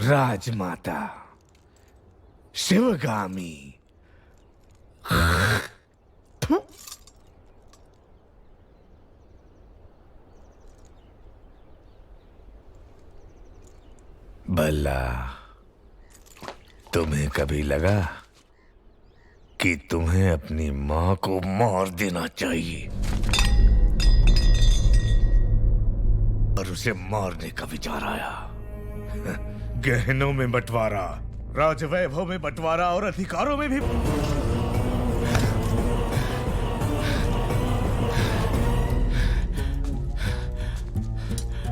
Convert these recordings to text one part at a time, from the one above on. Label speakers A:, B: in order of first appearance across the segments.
A: राजमाता शिवगामी। भला तुम्हें कभी लगा कि तुम्हें अपनी मां को मार देना चाहिए और उसे मारने का विचार आया? गहनों में बंटवारा, राजवैभव में बंटवारा और अधिकारों में भी।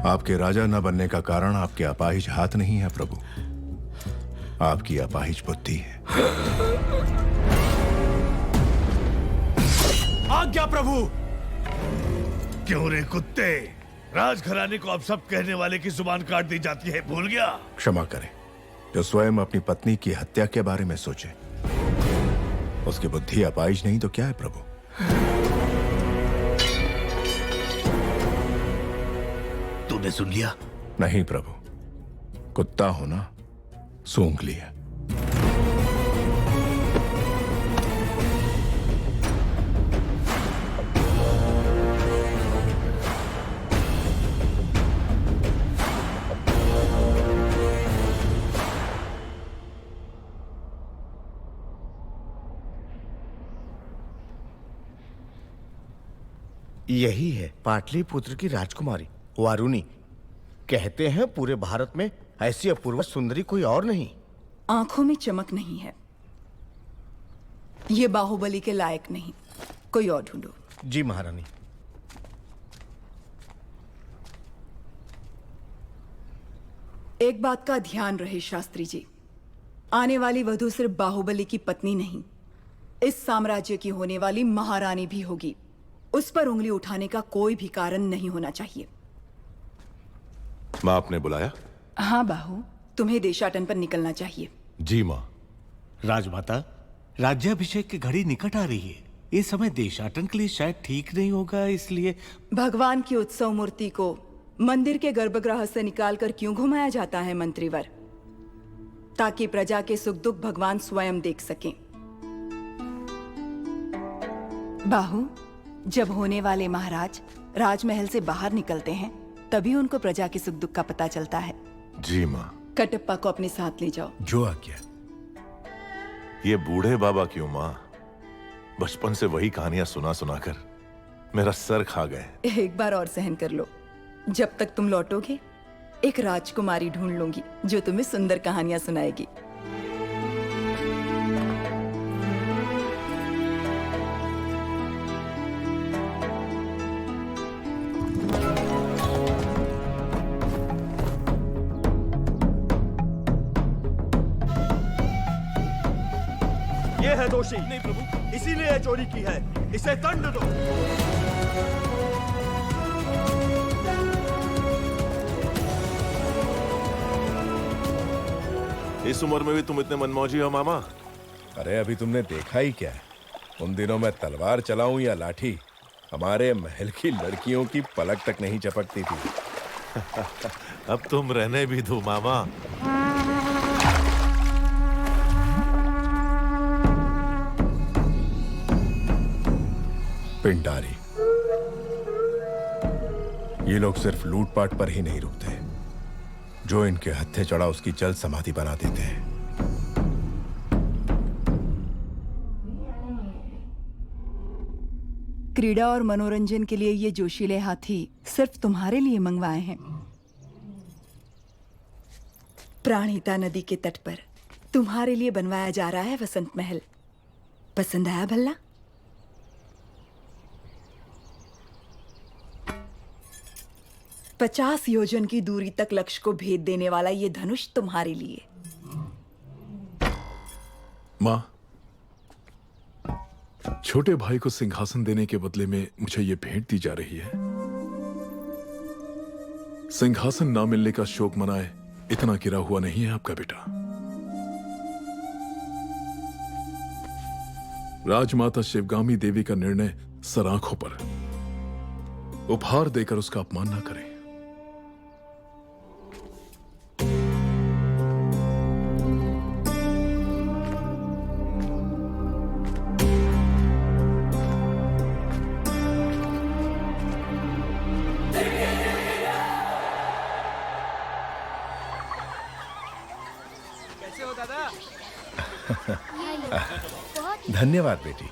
B: आपके राजा न बनने का कारण आपके अपाहिज हाथ नहीं है प्रभु, आपकी अपाहिज बुद्धि है।
A: आज्ञा प्रभु। क्यों रे कुत्ते, राजघराने को अब सब कहने वाले की जुबान काट दी जाती है, भूल गया?
B: क्षमा करें, जो स्वयं अपनी पत्नी की हत्या के बारे में सोचे उसकी बुद्धि अपाहिज नहीं तो क्या है प्रभु?
A: तूने सुन लिया?
B: नहीं प्रभु, कुत्ता होना सूंघ लिया।
C: यही है पाटलिपुत्र की राजकुमारी वारुणी। कहते हैं पूरे भारत में ऐसी अपूर्व सुंदरी कोई और नहीं।
D: आंखों में चमक नहीं है, ये बाहुबली के लायक नहीं, कोई और ढूंढो।
C: जी महारानी।
D: एक बात का ध्यान रहे शास्त्री जी, आने वाली वधू सिर्फ बाहुबली की पत्नी नहीं, इस साम्राज्य की होने वाली महारानी भी होगी। उस पर उंगली उठाने का कोई भी कारण नहीं होना चाहिए।
B: माँ, आपने बुलाया?
D: हाँ बाहु, तुम्हें देशाटन पर निकलना चाहिए।
B: जी माँ।
E: राजमाता, राज्याभिषेक की घड़ी निकट आ रही है। इस समय देशाटन के लिए शायद ठीक नहीं होगा, इसलिए।
D: भगवान की उत्सव मूर्ति को मंदिर के गर्भगृह से निकालकर क्यों घुमाया जाता है मंत्रीवर? ताकि प्रजा के सुख दुख भगवान स्वयं देख सकें। बाहु, जब होने वाले महाराज राजमहल से बाहर निकलते हैं तभी उनको प्रजा के सुख दुख का पता चलता है।
B: जी माँ।
D: कटप्पा को अपने साथ ले जाओ।
B: जो आज्ञा।
F: ये बूढ़े बाबा क्यों माँ? बचपन से वही कहानियां सुना सुनाकर मेरा सर खा गए।
D: एक बार और सहन कर लो, जब तक तुम लौटोगे एक राजकुमारी ढूंढ लूंगी जो तुम्हें सुंदर कहानियां सुनाएगी।
G: ये है दोषी। नहीं प्रभु, इसीलिए चोरी की है, इसे दंड दो।
F: इस उम्र में भी तुम इतने मनमौजी हो मामा?
B: अरे अभी तुमने देखा ही क्या है? उन दिनों मैं तलवार चलाऊं या लाठी, हमारे महल की लड़कियों की पलक तक नहीं चपकती थी।
F: अब तुम रहने भी दो मामा।
B: पिंडारी, ये लोग सिर्फ लूटपाट पर ही नहीं रुकते, जो इनके हत्थे चढ़ा उसकी जल्द समाधि बना देते हैं।
D: क्रीड़ा और मनोरंजन के लिए ये जोशीले हाथी सिर्फ तुम्हारे लिए मंगवाए हैं। प्राणहिता नदी के तट पर तुम्हारे लिए बनवाया जा रहा है वसंत महल। पसंद आया भल्ला? 50 योजन की दूरी तक लक्ष्य को भेद देने वाला ये धनुष तुम्हारे लिए।
H: माँ, छोटे भाई को सिंहासन देने के बदले में मुझे ये भेंट दी जा रही है। सिंहासन ना मिलने का शोक मनाए इतना गिरा हुआ नहीं है आपका बेटा। राजमाता शिवगामी देवी का निर्णय सराखों पर, उपहार देकर उसका अपमान ना करें।
B: धन्यवाद बेटी।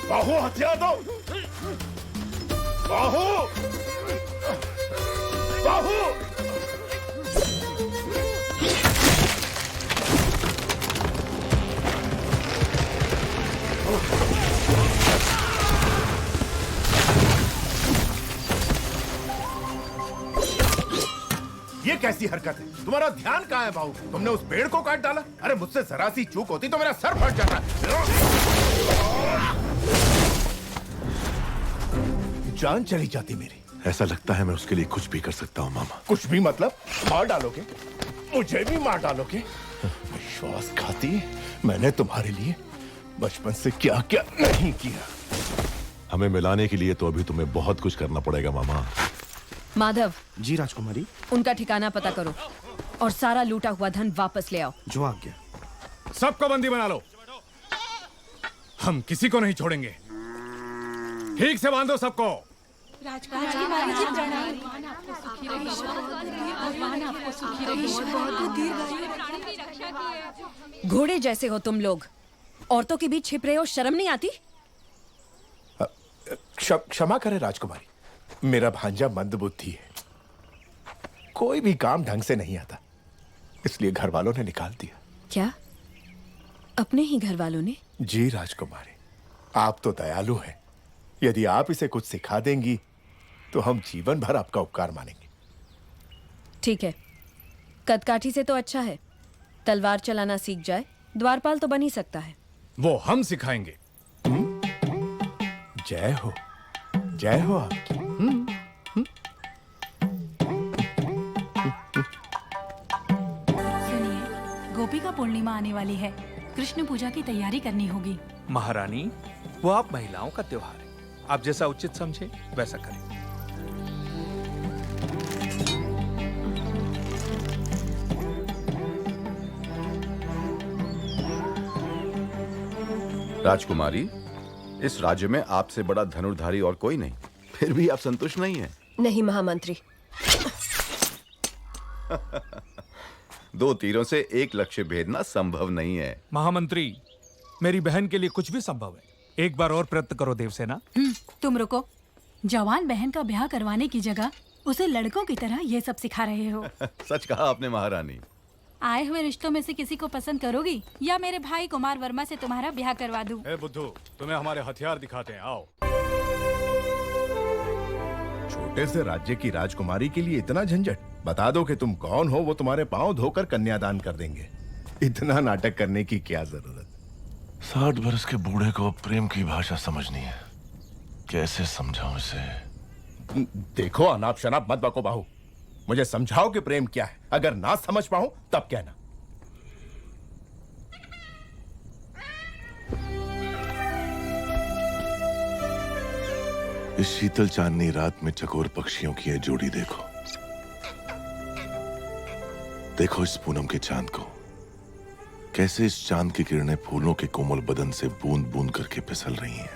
A: बाहु हथियार दो। बाहु बाहु
C: ये कैसी हरकत है? तुम्हारा ध्यान कहाँ है बाहु? तुमने उस पेड़ को काट डाला। अरे मुझसे जरा सी चूक होती तो मेरा सर फट जाता। जान चली जाती मेरी।
F: ऐसा लगता है मैं उसके लिए कुछ भी कर सकता हूँ मामा।
C: कुछ भी मतलब? मार डालोगे? मुझे भी मार डालोगे? विश्वासघाती, मैंने तुम्हारे लिए बचपन से क्या क्या नहीं किया।
F: हमें मिलाने के लिए तो अभी तुम्हें बहुत कुछ करना पड़ेगा मामा।
I: माधव।
C: जी राजकुमारी।
I: उनका ठिकाना पता करो और सारा लूटा हुआ धन वापस ले आओ।
C: जो आज्ञा।
J: सबको बंदी बना लो। हम किसी को नहीं छोड़ेंगे। ठीक से बांधो सबको।
I: घोड़े जैसे हो तुम लोग, औरतों के बीच छिप रहे हो, शर्म नहीं आती?
C: क्षमा करें राजकुमारी, मेरा भांजा मंदबुद्धि है, कोई भी काम ढंग से नहीं आता, इसलिए घर वालों ने निकाल दिया।
I: क्या? अपने ही घर वालों ने?
C: जी राजकुमारी, आप तो दयालु हैं। यदि आप इसे कुछ सिखा देंगी तो हम जीवन भर आपका उपकार मानेंगे।
I: ठीक है, कदकाठी से तो अच्छा है तलवार चलाना सीख जाए, द्वारपाल तो बन ही सकता है।
J: वो हम सिखाएंगे।
C: जय हो आपकी।
K: सुनिए, गोपिका पूर्णिमा आने वाली है, कृष्ण पूजा की तैयारी करनी होगी।
L: महारानी, वो आप महिलाओं का त्योहार है, आप जैसा उचित समझे वैसा करें।
M: राजकुमारी, इस राज्य में आपसे बड़ा धनुर्धारी और कोई नहीं, फिर भी आप संतुष्ट नहीं हैं।
I: नहीं महामंत्री।
M: 2 तीरों से एक लक्ष्य भेदना संभव नहीं है।
L: महामंत्री, मेरी बहन के लिए कुछ भी संभव है, एक बार और प्रयत्न करो देवसेना।
K: तुम रुको, जवान बहन का ब्याह करवाने की जगह उसे लड़कों की तरह ये सब सिखा रहे हो।
M: सच कहा आपने महारानी।
K: आए हुए रिश्तों में से किसी को पसंद करोगी या मेरे भाई कुमार वर्मा से तुम्हारा ब्याह करवा दूं?
J: ए बुद्धू, तुम्हें हमारे हथियार दिखाते हैं, आओ।
C: छोटे से राज्य की राजकुमारी के लिए इतना झंझट? बता दो कि तुम कौन हो, वो तुम्हारे पांव धोकर कन्यादान कर देंगे। इतना नाटक करने की क्या जरूरत?
F: 60 बरस के बूढ़े को प्रेम की भाषा समझनी है, कैसे समझाऊं इसे?
C: देखो, अनाप शनाप मत बको बाहू, मुझे समझाओ कि प्रेम क्या है। अगर ना समझ पाऊं तब कहना।
F: इस शीतल चांदनी रात में चकोर पक्षियों की यह जोड़ी देखो, देखो इस पूनम के चांद को, कैसे इस चांद की किरणें फूलों के कोमल बदन से बूंद बूंद करके फिसल रही हैं,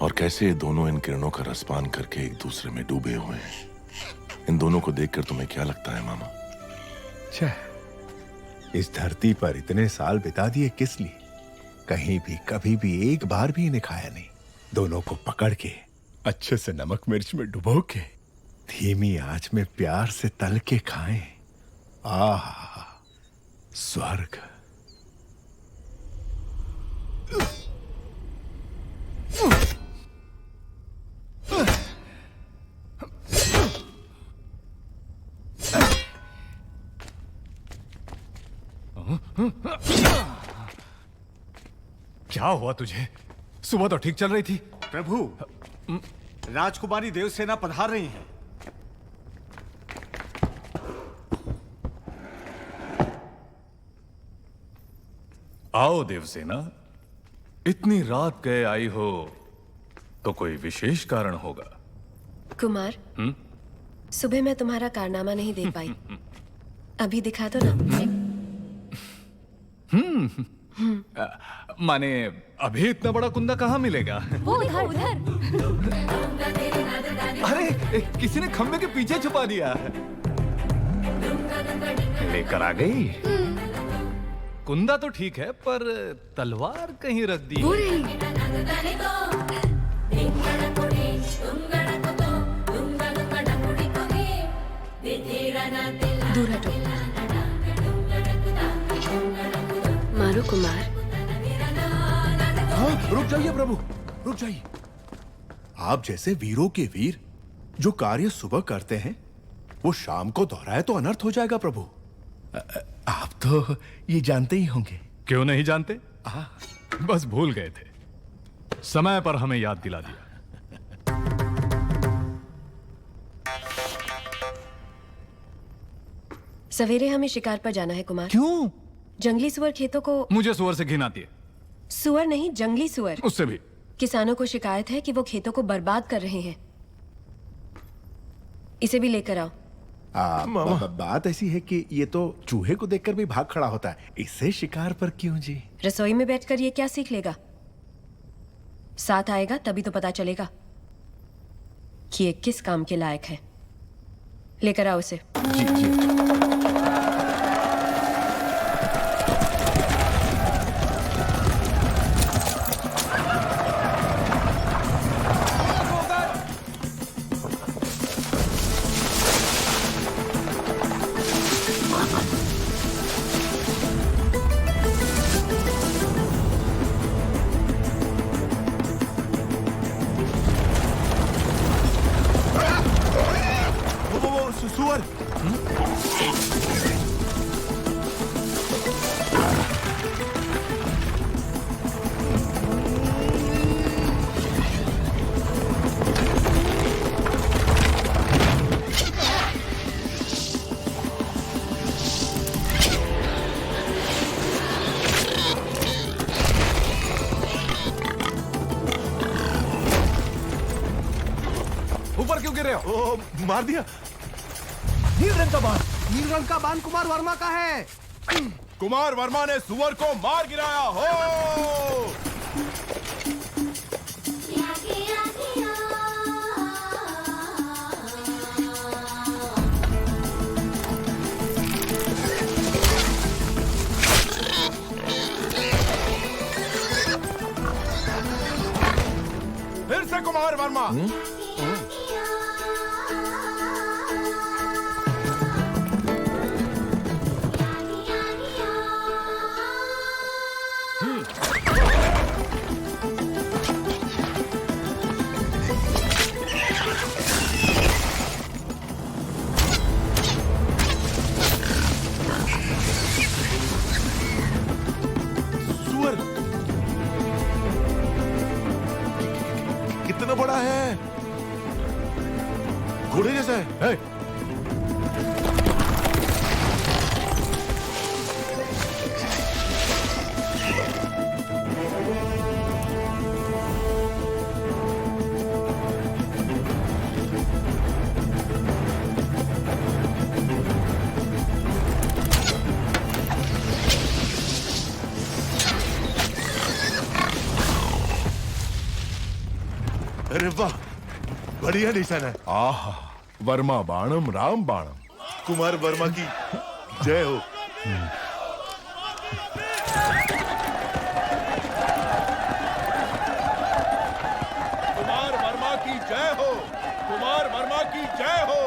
F: और कैसे ये दोनों इन किरणों का रसपान करके एक दूसरे में डूबे हुए हैं। इन दोनों को देखकर तुम्हें क्या लगता है मामा?
C: इस धरती पर इतने साल बिता दिए किस लिए? कहीं भी कभी भी एक बार भी इन्हें खाया नहीं। दोनों को पकड़ के अच्छे से नमक मिर्च में डुबो के धीमी आंच में प्यार से तल के खाएं। आह, स्वर्ग।
J: क्या हुआ तुझे? सुबह तो ठीक चल रही थी।
E: प्रभु, राजकुमारी देवसेना पधार रही हैं।
J: आओ देवसेना। इतनी रात गए आई हो तो कोई विशेष कारण होगा।
N: कुमार, सुबह मैं तुम्हारा कारनामा नहीं देख पाई। अभी दिखा दो ना।
J: माने अभी इतना बड़ा कुंदा कहाँ मिलेगा?
K: वो उधर।
J: अरे किसी ने खंबे के पीछे छुपा दिया। लेकर आ गई। कुंदा तो ठीक है, पर तलवार कहीं रख दी।
N: वो रही। दूर हटो। मारो कुमार।
C: हाँ, रुक जाइए प्रभु, रुक जाइए। आप जैसे वीरों के वीर जो कार्य सुबह करते हैं वो शाम को दोहराए तो अनर्थ हो जाएगा प्रभु। आप तो ये जानते ही होंगे।
J: क्यों नहीं जानते? बस भूल गए थे। समय पर हमें याद दिला दिया।
N: सवेरे हमें शिकार पर जाना है कुमार।
J: क्यों?
N: जंगली सुअर खेतों को।
J: मुझे सुअर से घिन आती है।
N: सुअर नहीं, जंगली सुअर।
J: उससे भी।
N: किसानों को शिकायत है कि वो खेतों को बर्बाद कर रहे हैं। इसे भी लेकर आओ।
C: बात ऐसी है कि ये तो चूहे को देखकर भी भाग खड़ा होता है, इससे शिकार पर क्यों जी?
N: रसोई में बैठकर ये क्या सीख लेगा? साथ आएगा तभी तो पता चलेगा कि ये किस काम के लायक है। लेकर आओ उसे।
C: जी जी।
M: सुअर।
J: ऊपर क्यों गिर रहे हो?
M: मार दिया।
E: नील रंग का बाण। नील रंग का बाण कुमार वर्मा का है।
C: कुमार वर्मा ने सुअर को मार गिराया हो। फिर से कुमार वर्मा।
M: कितना बड़ा है? घोड़े जैसा है।
A: अरे वाह, बढ़िया निशान है।
B: आहा, वर्मा बाणम राम बाणम।
A: कुमार वर्मा की जय हो।
B: कुमार वर्मा की जय हो, कुमार वर्मा की जय हो।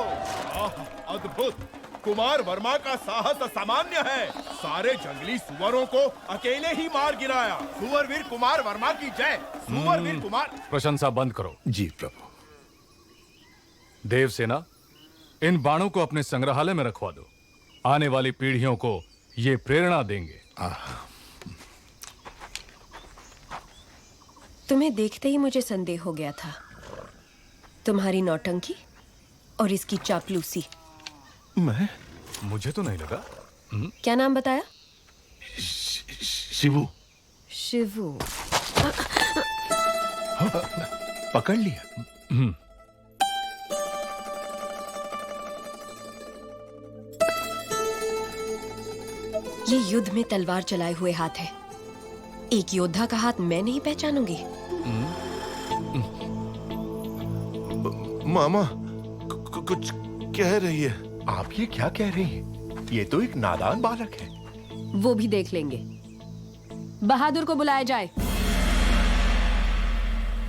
B: आहा, अद्भुत। कुमार वर्मा का साहस असामान्य है। सारे जंगली सुअरों को अकेले ही मार गिराया। सुअरवीर कुमार वर्मा की जय। सुअरवीर कुमार।
J: प्रशंसा बंद करो।
C: जी प्रभु।
J: देवसेना, इन बाणों को अपने संग्रहालय में रखवा दो। आने वाली पीढ़ियों को ये प्रेरणा देंगे।
N: तुम्हें देखते ही मुझे संदेह हो गया था, तुम्हारी नौटंकी और इसकी चापलूसी।
C: मैं?
J: मुझे तो नहीं लगा।
N: क्या नाम बताया?
C: शिवू।
N: शिवू।
C: पकड़ लिया।
N: ये युद्ध में तलवार चलाए हुए हाथ है। एक योद्धा का हाथ मैं नहीं पहचानूंगी।
C: मामा कुछ कह रही है। आप ये क्या कह रही हैं? ये तो एक नादान बालक है।
I: वो भी देख लेंगे। बहादुर को बुलाया जाए।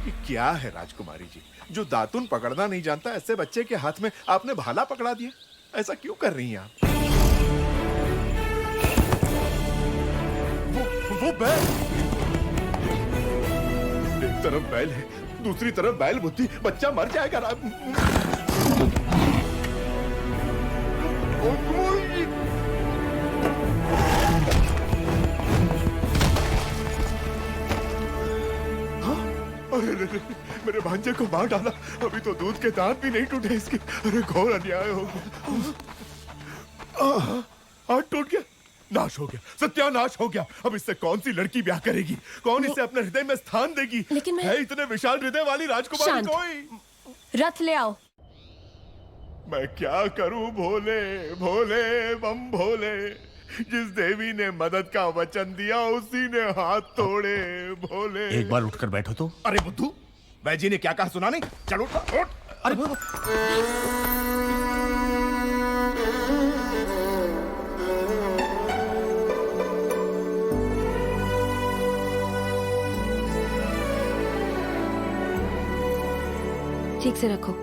C: ये क्या है राजकुमारी जी, जो दातुन पकड़ना नहीं जानता ऐसे बच्चे के हाथ में आपने भाला पकड़ा दिया? ऐसा क्यों कर रही हैं आप? वो बैल, एक तरफ बैल है, दूसरी तरफ बैल बुद्धि। बच्चा मर जाएगा। अरे मेरे भांजे को मार डाला। अभी तो दूध के दांत भी नहीं टूटे इसके। अरे घोर अन्याय हो गया। हाथ टूट गया, नाश हो गया, सत्यानाश हो गया। अब इससे कौन सी लड़की ब्याह करेगी? कौन इसे अपने हृदय में स्थान देगी?
N: लेकिन मैं...
C: है इतने विशाल हृदय वाली राजकुमारी कोई?
N: रथ ले आओ।
C: मैं क्या करूं भोले भोले बम भोले। जिस देवी ने मदद का वचन दिया उसी ने हाथ तोड़े भोले।
E: एक बार उठकर बैठो तो।
C: अरे बुद्धू, वैजी ने क्या कहा सुना नहीं? चलो उठ। अरे
N: ठीक से रखो।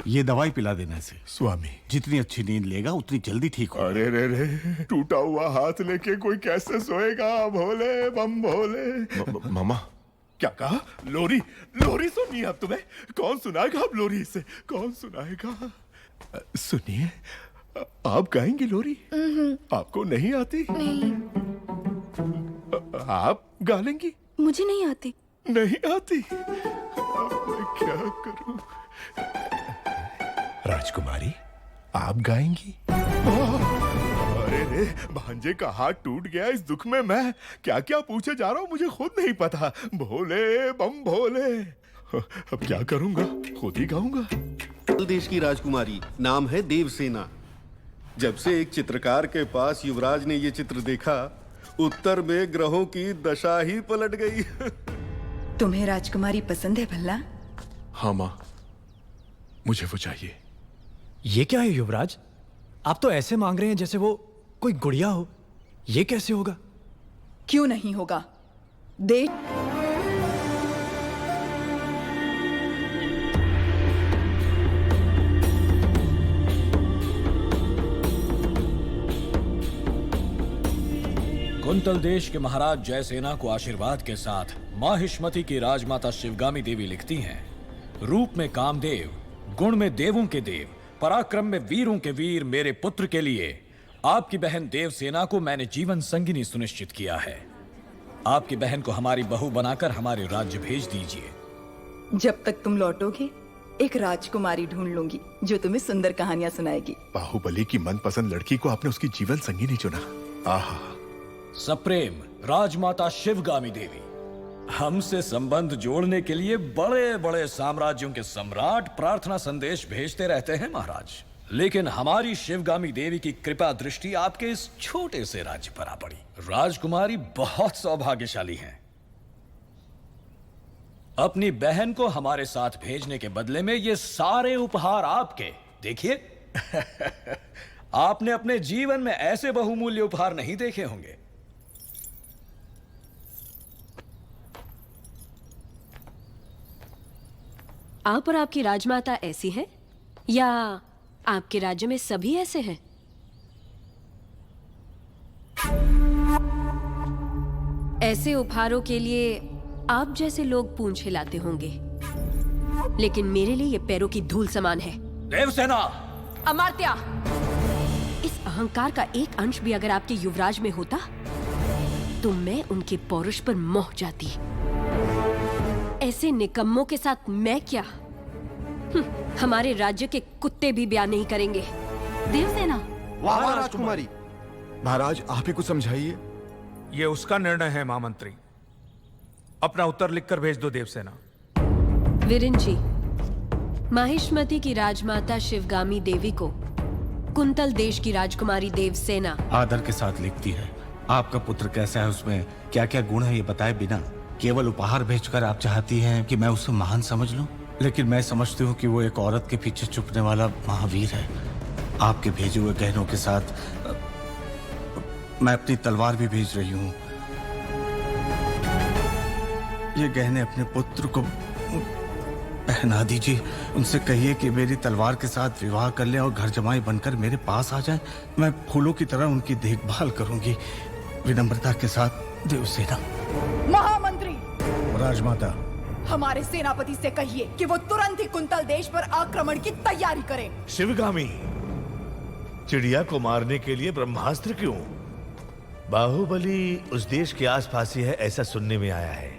E: ये दवाई पिला देने से
C: स्वामी
E: जितनी अच्छी नींद लेगा उतनी जल्दी ठीक हो।
C: अरे रे रे, टूटा हुआ हाथ लेके कोई कैसे सोएगा? भोले बम भोले।
F: मामा
C: क्या कहा? लोरी? लोरी सुनिए अब तुम्हें। कौन सुनाएगा अब लोरी इसे? कौन सुनाएगा? सुनिए, आप गाएंगे लोरी? आपको नहीं आती?
D: नहीं।
C: आप गा लेंगी?
D: मुझे नहीं आती।
C: नहीं आती? मैं क्या करूं? राजकुमारी, आप गाएंगी? अरे रे, भांजे का हाथ टूट गया। इस दुख में मैं क्या क्या पूछे जा रहा हूँ मुझे खुद नहीं पता। भोले बम भोले। अब क्या करूंगा? खुद ही गाऊंगा।
O: देश की राजकुमारी, नाम है देवसेना। जब से एक चित्रकार के पास युवराज ने ये चित्र देखा, उत्तर में ग्रहों की दशा ही पलट गई।
D: तुम्हें राजकुमारी पसंद है भल्ला?
H: हाँ माँ, मुझे वो चाहिए।
P: ये क्या है युवराज? आप तो ऐसे मांग रहे हैं जैसे वो कोई गुड़िया हो। ये कैसे होगा?
D: क्यों नहीं होगा? देश
Q: कुंतल देश के महाराज जयसेना को आशीर्वाद के साथ माहिष्मति की राजमाता शिवगामी देवी लिखती हैं, रूप में कामदेव, गुण में देवों के देव, पराक्रम में वीरों के वीर मेरे पुत्र के लिए आपकी बहन देवसेना को मैंने जीवन संगिनी सुनिश्चित किया है। आपकी बहन को हमारी बहू बनाकर हमारे राज्य भेज दीजिए।
D: जब तक तुम लौटोगे एक राजकुमारी ढूंढ लूंगी जो तुम्हें सुंदर कहानियां सुनाएगी।
C: बाहुबली की मनपसंद लड़की को आपने उसकी जीवन संगिनी चुना। आहा।
Q: सप्रेम राजमाता शिवगामी देवी, हमसे संबंध जोड़ने के लिए बड़े बड़े साम्राज्यों के सम्राट प्रार्थना संदेश भेजते रहते हैं महाराज, लेकिन हमारी शिवगामी देवी की कृपा दृष्टि आपके इस छोटे से राज्य पर आ पड़ी। राजकुमारी बहुत सौभाग्यशाली हैं। अपनी बहन को हमारे साथ भेजने के बदले में ये सारे उपहार आपके। देखिए आपने अपने जीवन में ऐसे बहुमूल्य उपहार नहीं देखे होंगे।
N: आप और आपकी राजमाता ऐसी हैं या आपके राज्य में सभी ऐसे हैं? ऐसे उपहारों के लिए आप जैसे लोग पूंछ हिलाते होंगे, लेकिन मेरे लिए ये पैरों की धूल समान है।
Q: देवसेना!
N: अमात्या! इस अहंकार का एक अंश भी अगर आपके युवराज में होता तो मैं उनके पौरुष पर मोह जाती। ऐसे निकम्मों के साथ मैं क्या? हमारे राज्य के कुत्ते भी ब्याह नहीं करेंगे।
K: देवसेना!
M: वाह वाह राजकुमारी।
L: महाराज आप ही कुछ समझाइए। ये उसका निर्णय है महामंत्री। अपना उत्तर लिखकर भेज दो देवसेना।
N: वीरेन जी, माहिष्मति की राजमाता शिवगामी देवी को कुंतल देश की राजकुमारी देवसेना
E: आदर के साथ लिखती है। आपका पुत्र कैसा है, उसमें क्या क्या गुण है, ये बताए बिना केवल उपहार भेजकर आप चाहती हैं कि मैं उसे महान समझ लूं। लेकिन मैं समझती हूँ कि वो एक औरत के पीछे छुपने वाला महावीर है। आपके भेजे हुए गहनों के साथ मैं अपनी तलवार भी भेज रही हूँ। ये गहने अपने पुत्र को पहना दीजिए। उनसे कहिए कि मेरी तलवार के साथ विवाह कर लें और घर जमाई बनकर मेरे पास आ जाएं। मैं फूलों की तरह उनकी देखभाल करूंगी। विनम्रता के साथ, देवसेना।
D: महामंत्री!
E: राजमाता,
D: हमारे सेनापति से कहिए कि वो तुरंत ही कुंतल देश पर आक्रमण की तैयारी करें।
A: शिवगामी, चिड़िया को मारने के लिए ब्रह्मास्त्र क्यों? बाहुबली उस देश के आसपास ही है, ऐसा सुनने में आया है।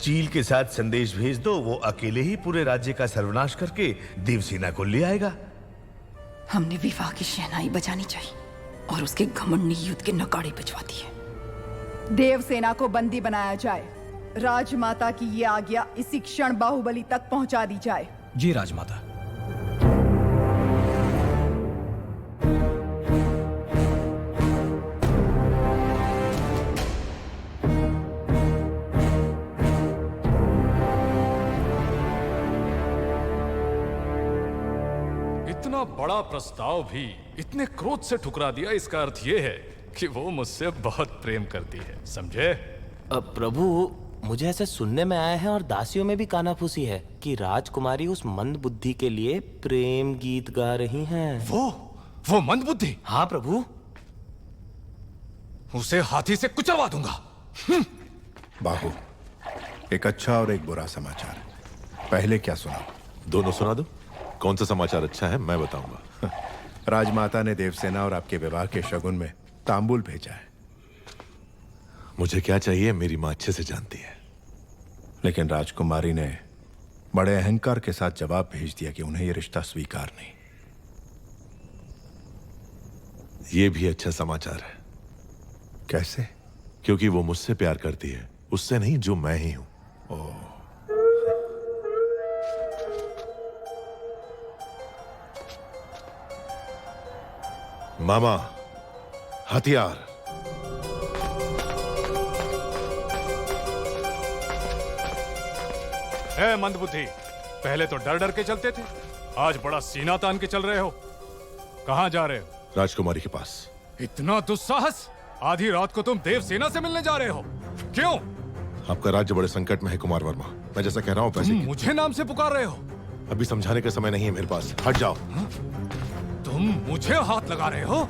A: चील के साथ संदेश भेज दो, वो अकेले ही पूरे राज्य का सर्वनाश करके देवसेना को ले आएगा।
D: हमने विवाह की शहनाई बजानी चाहिए और उसके घमंड ने युद्ध के नगाड़े बजवा दिए। देवसेना को बंदी बनाया जाए। राजमाता की ये आज्ञा इसी क्षण बाहुबली तक पहुंचा दी जाए।
Q: जी राजमाता।
J: इतना बड़ा प्रस्ताव भी इतने क्रोध से ठुकरा दिया, इसका अर्थ ये है कि वो मुझसे बहुत प्रेम करती है, समझे?
R: प्रभु, मुझे ऐसे सुनने में आया है और दासियों में भी कानाफूसी है कि राजकुमारी उस मंद बुद्धि के लिए प्रेम गीत गा रही हैं।
J: वो मंद बुद्धि?
R: हाँ प्रभु।
J: उसे हाथी से कुचलवा दूंगा।
C: बाहु, एक अच्छा और एक बुरा समाचार। पहले क्या सुना?
F: दोनों सुना दो। कौन सा समाचार अच्छा है मैं बताऊंगा।
C: राजमाता ने देवसेना और आपके विवाह के शगुन में तांबूल भेजा है।
F: मुझे क्या चाहिए मेरी मां अच्छे से जानती है।
C: लेकिन राजकुमारी ने बड़े अहंकार के साथ जवाब भेज दिया कि उन्हें यह रिश्ता स्वीकार नहीं।
F: यह भी अच्छा समाचार है।
C: कैसे?
F: क्योंकि वो मुझसे प्यार करती है, उससे नहीं जो मैं ही हूं।
C: ओह,
F: मामा, हथियार।
J: है मंदबुद्धि, पहले तो डर डर के चलते थे, आज बड़ा सीना तान के चल रहे हो। कहां जा रहे हो?
F: राजकुमारी के पास।
J: इतना दुस्साहस! आधी रात को तुम देवसेना से मिलने जा रहे हो, क्यों?
F: आपका राज्य बड़े संकट में है कुमार वर्मा। मैं जैसा कह रहा हूं पैसे
J: तुम मुझे नाम से पुकार रहे हो?
F: अभी समझाने का समय नहीं है मेरे पास। हट जाओ।
J: तुम मुझे हाथ लगा रहे हो?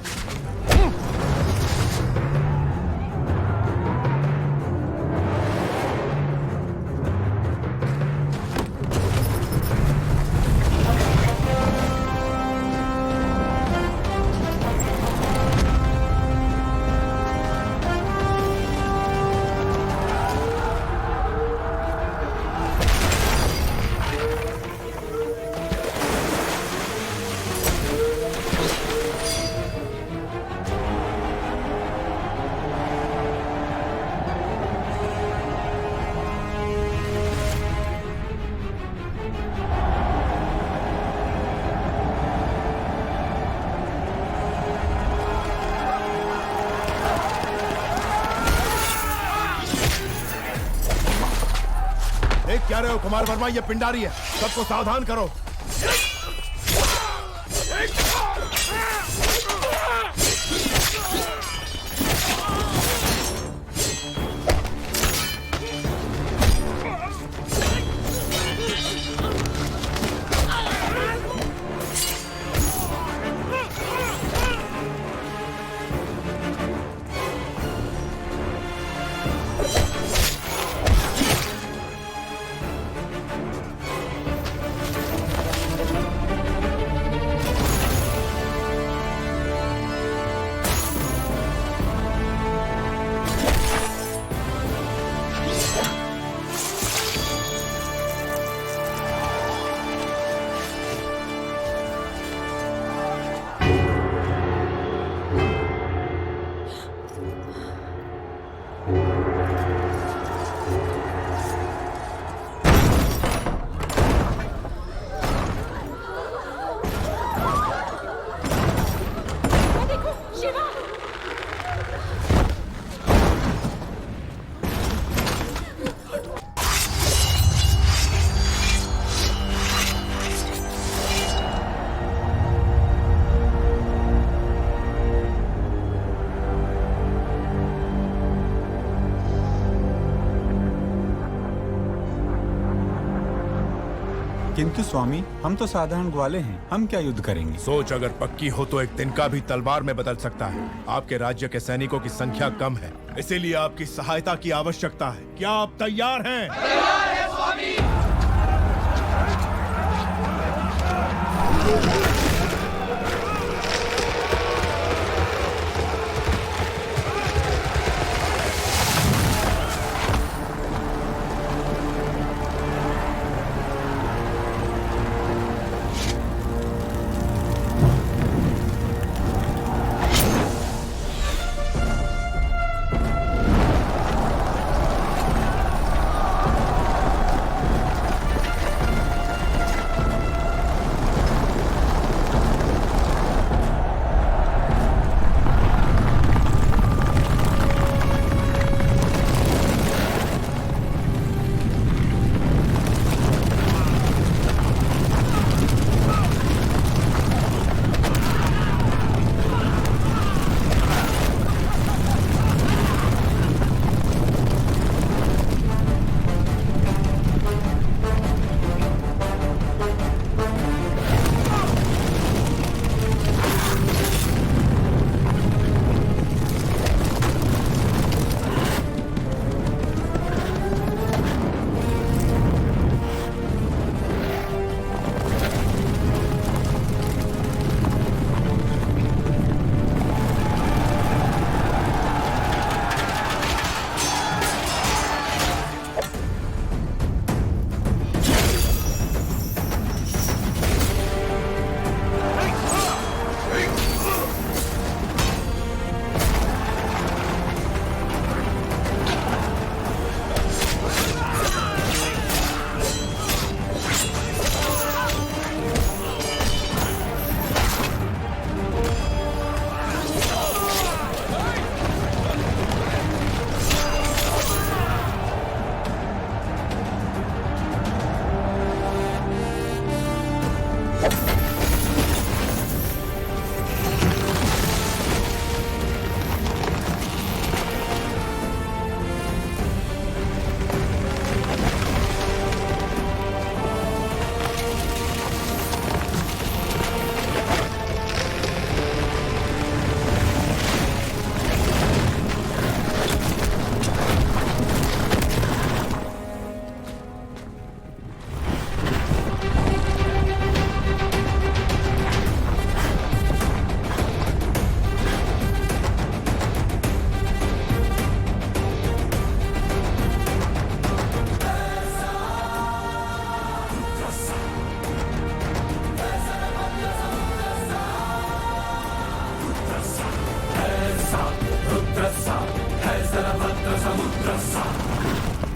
B: देख क्या रहे हो कुमार वर्मा, ये पिंडारी है, सबको सावधान करो।
S: किंतु स्वामी, हम तो साधारण ग्वाले हैं, हम क्या युद्ध करेंगे?
B: सोच अगर पक्की हो तो एक तिनका भी तलवार में बदल सकता है। आपके राज्य के सैनिकों की संख्या कम है, इसीलिए आपकी सहायता की आवश्यकता है। क्या आप तैयार हैं?
T: तैयार है स्वामी।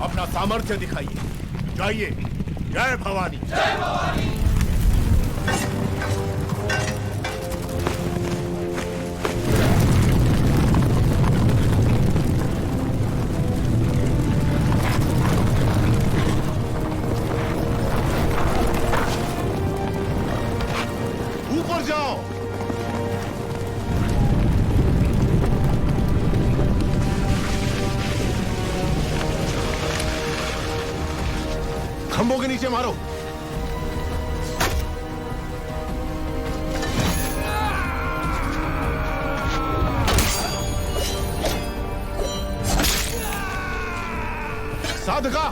B: अपना सामर्थ्य दिखाइए। जाइए। जय भवानी।
T: जय भवानी।
F: खंभों के नीचे मारो। साधका,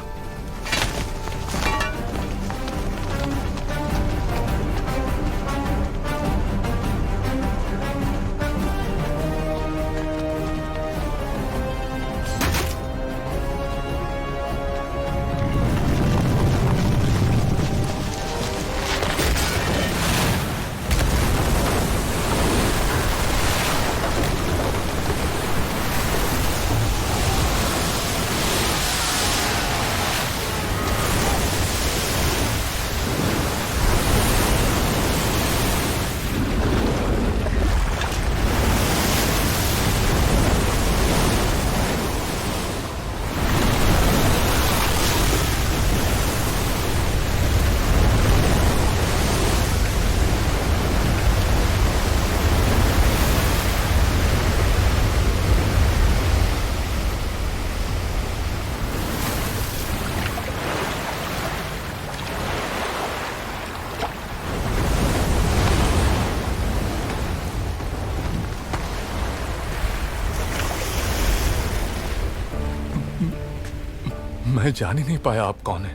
H: मैं जान ही नहीं पाया आप कौन है।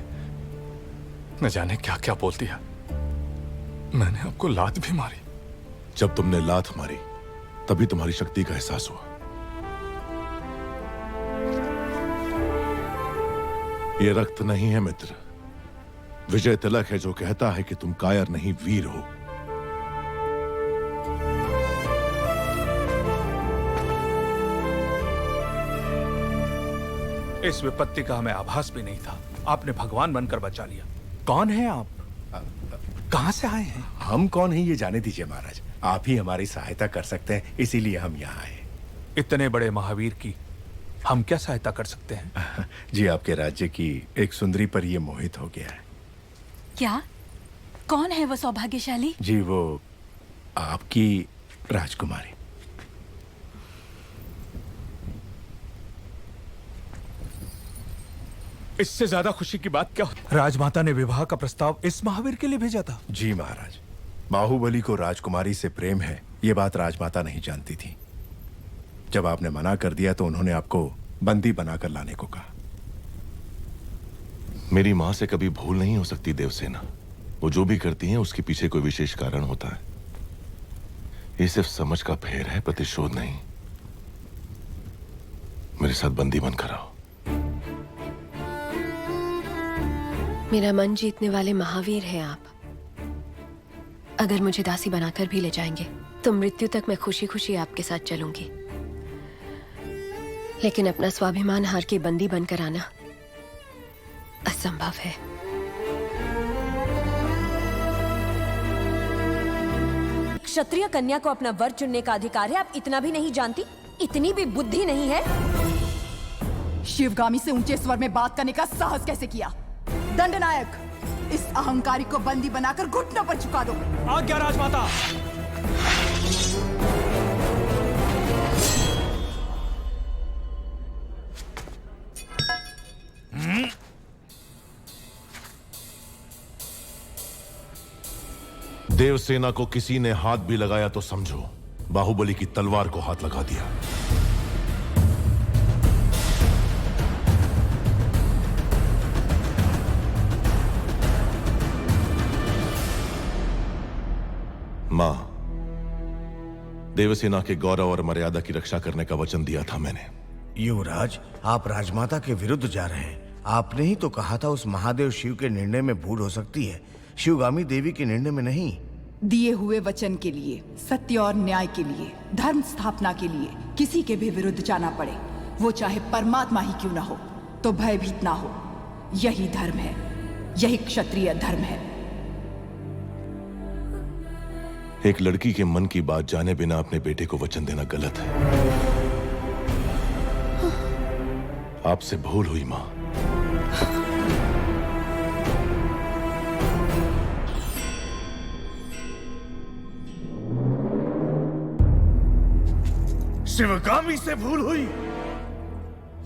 H: न जाने क्या क्या बोल दिया। मैंने आपको लात भी मारी।
F: जब तुमने लात मारी तभी तुम्हारी शक्ति का एहसास हुआ। ये रक्त नहीं है मित्र, विजय तिलक है जो कहता है कि तुम कायर नहीं वीर हो।
L: इस विपत्ति का हमें आभास भी नहीं था। आपने भगवान बनकर बचा लिया। कौन है आप? कहां से आए हैं?
C: हम कौन हैं ये जाने दीजिए महाराज। आप ही हमारी सहायता कर सकते हैं, इसीलिए हम यहाँ आए।
L: इतने बड़े महावीर की हम क्या सहायता कर सकते हैं?
C: जी, आपके राज्य की एक सुंदरी पर ये मोहित हो गया है।
K: क्या? कौन है वो सौभाग्यशाली?
C: जी, वो आपकी राजकुमारी।
L: इससे ज्यादा खुशी की बात क्या? राजमाता ने विवाह का प्रस्ताव इस महावीर के लिए भेजा था।
C: जी महाराज, बाहुबली को राजकुमारी से प्रेम है ये बात राजमाता नहीं जानती थी। जब आपने मना कर दिया तो उन्होंने आपको बंदी बनाकर लाने को कहा।
F: मेरी मां से कभी भूल नहीं हो सकती देवसेना। वो जो भी करती है उसके पीछे कोई विशेष कारण होता है। ये सिर्फ समझ का फेर है, प्रतिशोध नहीं। मेरे साथ बंदी बनकर आओ।
N: मेरा मन जीतने वाले महावीर हैं आप। अगर मुझे दासी बनाकर भी ले जाएंगे तो मृत्यु तक मैं खुशी खुशी आपके साथ चलूंगी। लेकिन अपना स्वाभिमान हार के बंदी बनकर आना असंभव है।
I: क्षत्रिय कन्या को अपना वर चुनने का अधिकार है, आप इतना भी नहीं जानती? इतनी भी बुद्धि नहीं है?
D: शिवगामी से ऊंचे स्वर में बात करने का साहस कैसे किया? दंडनायक, इस अहंकारी को बंदी बनाकर घुटनों पर झुका दो।
P: आज्ञा राजमाता।
F: देवसेना को किसी ने हाथ भी लगाया तो समझो बाहुबली की तलवार को हाथ लगा दिया। मां, देवसेना के गौरव और मर्यादा की रक्षा करने का वचन दिया था मैंने।
A: युवराज, आप राजमाता के विरुद्ध जा रहे हैं। आपने ही तो कहा था उस महादेव शिव के निर्णय में भूल हो सकती है, शिवगामी देवी के निर्णय में नहीं।
D: दिए हुए वचन के लिए, सत्य और न्याय के लिए, धर्म स्थापना के लिए किसी के भी विरुद्ध जाना पड़े, वो चाहे परमात्मा ही क्यों ना हो, तो भयभीत ना हो। यही धर्म है, यही क्षत्रिय धर्म है।
F: एक लड़की के मन की बात जाने बिना अपने बेटे को वचन देना गलत है। आपसे भूल हुई मां।
A: शिवगामी से भूल हुई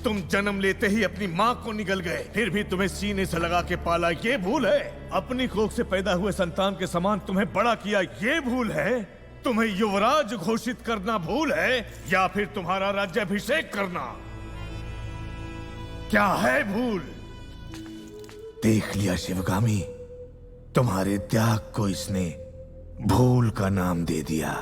A: तुम जन्म लेते ही अपनी माँ को निगल गए, फिर भी तुम्हें सीने से लगा के पाला, ये भूल है? अपनी कोख से पैदा हुए संतान के समान तुम्हें बड़ा किया, ये भूल है? तुम्हें युवराज घोषित करना भूल है, या फिर तुम्हारा राज्याभिषेक करना? क्या है भूल? देख लिया शिवगामी, तुम्हारे त्याग को इसने भूल का नाम दे दिया।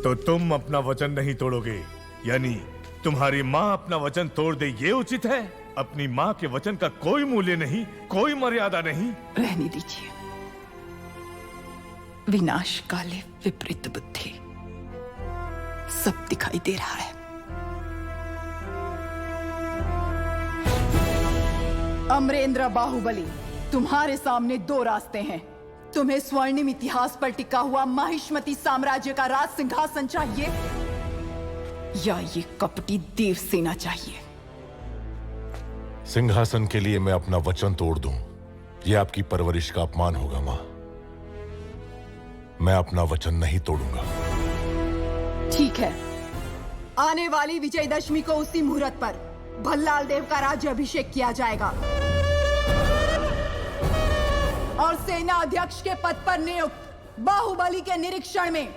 A: तो तुम अपना वचन नहीं तोड़ोगे, यानी तुम्हारी माँ अपना वचन तोड़ दे, ये उचित है? अपनी माँ के वचन का कोई मूल्य नहीं, कोई मर्यादा नहीं।
D: रहने दीजिए। विनाश काले विपरीत बुद्धि, सब दिखाई दे रहा है। अमरेंद्र बाहुबली, तुम्हारे सामने दो रास्ते हैं। तुम्हें स्वर्णिम इतिहास पर टिका हुआ माहिष्मती साम्राज्य का राज सिंहासन चाहिए, या ये कपटी देवसेना चाहिए?
F: सिंहासन के लिए मैं अपना वचन तोड़ दूं, यह आपकी परवरिश का अपमान होगा मां। मैं अपना वचन नहीं तोड़ूंगा।
D: ठीक है, आने वाली विजयदशमी को उसी मुहूर्त पर भल्लाल देव का राज्याभिषेक किया जाएगा और सेना अध्यक्ष के पद पर नियुक्त बाहुबली के निरीक्षण में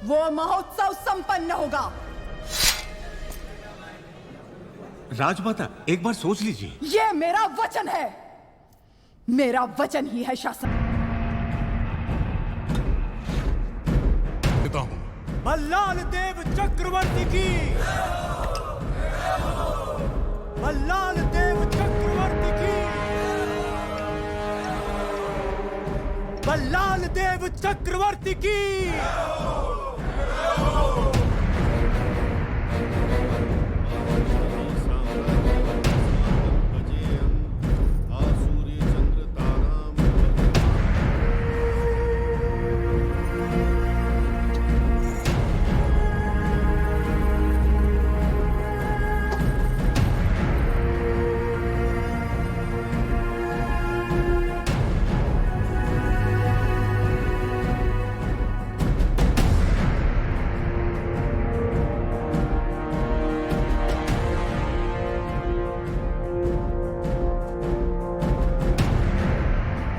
D: वो महोत्सव संपन्न होगा।
E: राजमाता, एक बार सोच लीजिए।
D: ये मेरा वचन है, मेरा वचन ही है शासन।
P: भल्लाल देव चक्रवर्ती की, भल्लाल देव चक्रवर्ती की, भल्लाल देव चक्रवर्ती की।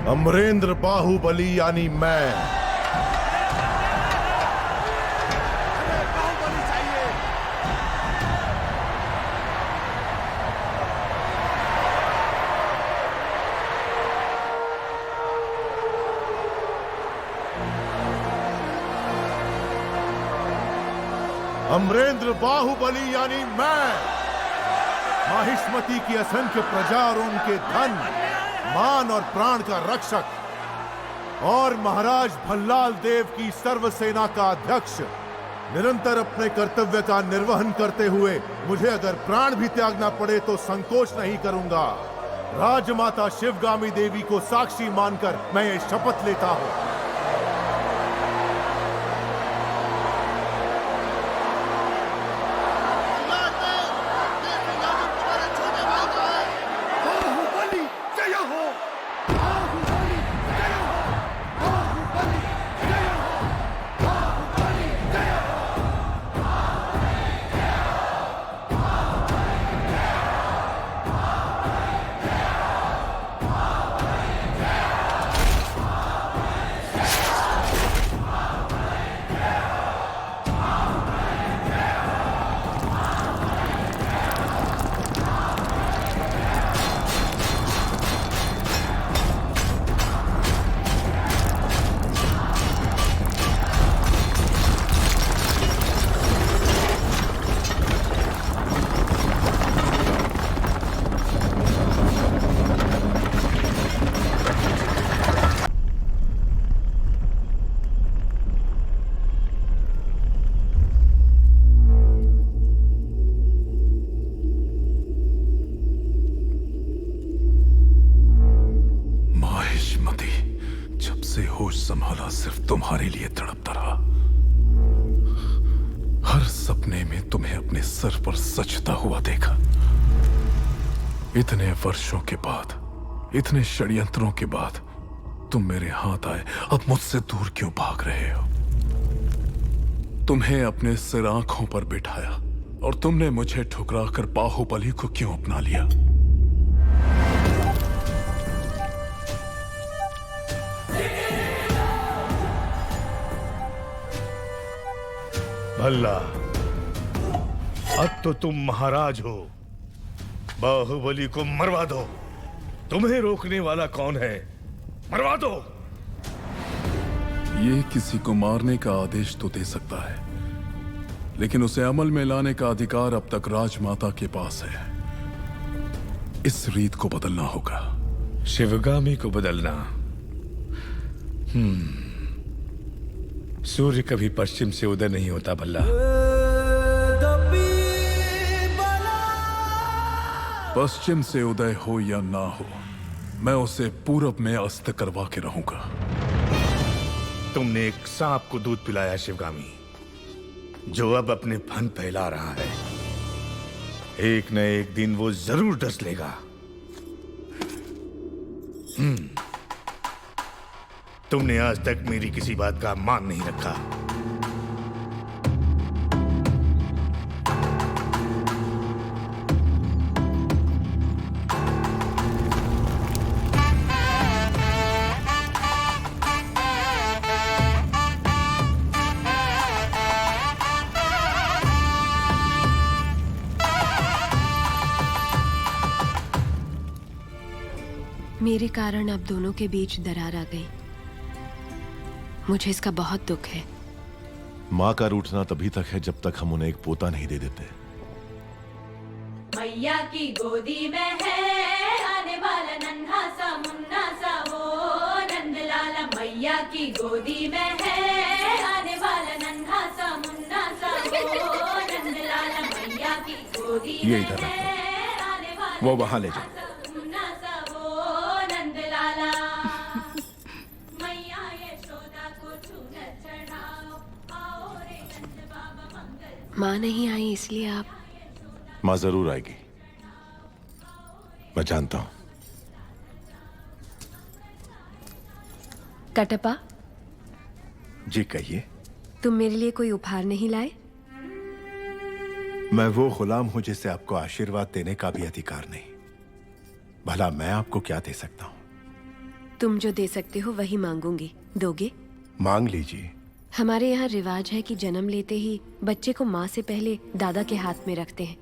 F: अमरेंद्र बाहुबली यानी मैं अमरेंद्र बाहुबली यानी मैं माहिष्मती की असंख्य प्रजा और उनके धन, मान और प्राण का रक्षक और महाराज भल्लाल देव की सर्वसेना का अध्यक्ष, निरंतर अपने कर्तव्य का निर्वहन करते हुए मुझे अगर प्राण भी त्यागना पड़े तो संकोच नहीं करूंगा। राजमाता शिवगामी देवी को साक्षी मानकर मैं ये शपथ लेता हूं। संभाला सिर्फ तुम्हारे लिए तड़पता रहा। हर सपने में तुम्हें अपने सर पर सजता हुआ देखा। इतने वर्षों के बाद, इतने षड्यंत्रों के बाद तुम मेरे हाथ आए, अब मुझसे दूर क्यों भाग रहे हो? तुम्हें अपने सिर आंखों पर बिठाया,
H: और तुमने मुझे ठुकराकर बाहुबली को क्यों अपना लिया?
A: भल्ला, अब तो तुम महाराज हो। बाहुबली को मरवा दो। तुम्हें रोकने वाला कौन है? मरवा दो।
H: ये किसी को मारने का आदेश तो दे सकता है, लेकिन उसे अमल में लाने का अधिकार अब तक राजमाता के पास है। इस रीत को बदलना होगा।
A: शिवगामी को बदलना? सूर्य कभी पश्चिम से उदय नहीं होता भल्ला।
H: पश्चिम से उदय हो या ना हो, मैं उसे पूरब में अस्त करवा के रहूंगा।
A: तुमने एक सांप को दूध पिलाया शिवगामी, जो अब अपने फन फैला रहा है। एक न एक दिन वो जरूर डस लेगा। तुमने आज तक मेरी किसी बात का मान नहीं रखा।
N: मेरे कारण अब दोनों के बीच दरार आ गई। मुझे इसका बहुत दुख है।
F: माँ का रूठना तभी तक है जब तक हम उन्हें एक पोता नहीं दे देते।
T: मैया की गोदी में है आने वाला नन्हा सा मुन्ना सा वो नंदलाला। मैया की गोदी में है आने वाला नन्हा सा मुन्ना सा वो नंदलाला। मैया की गोदी
C: ये
T: में
C: इधर
T: है आने वाला
C: वो वहां ले जाओ।
T: मुन्ना सा वो नंदलाला। मैया यशोदा को चूनर चढ़ाओ आओ रे नंद बाबा मंगल।
N: माँ नहीं आई इसलिए आप?
F: माँ जरूर आएगी, मैं जानता हूं।
N: कटप्पा,
C: जी कहिए।
N: तुम मेरे लिए कोई उपहार नहीं लाए?
C: मैं वो गुलाम हूं जिसे आपको आशीर्वाद देने का भी अधिकार नहीं। भला मैं आपको क्या दे सकता हूं?
N: तुम जो दे सकते हो वही मांगूंगी। दोगे?
C: मांग लीजिए।
N: हमारे यहाँ रिवाज है कि जन्म लेते ही बच्चे को माँ से पहले दादा के हाथ में रखते हैं,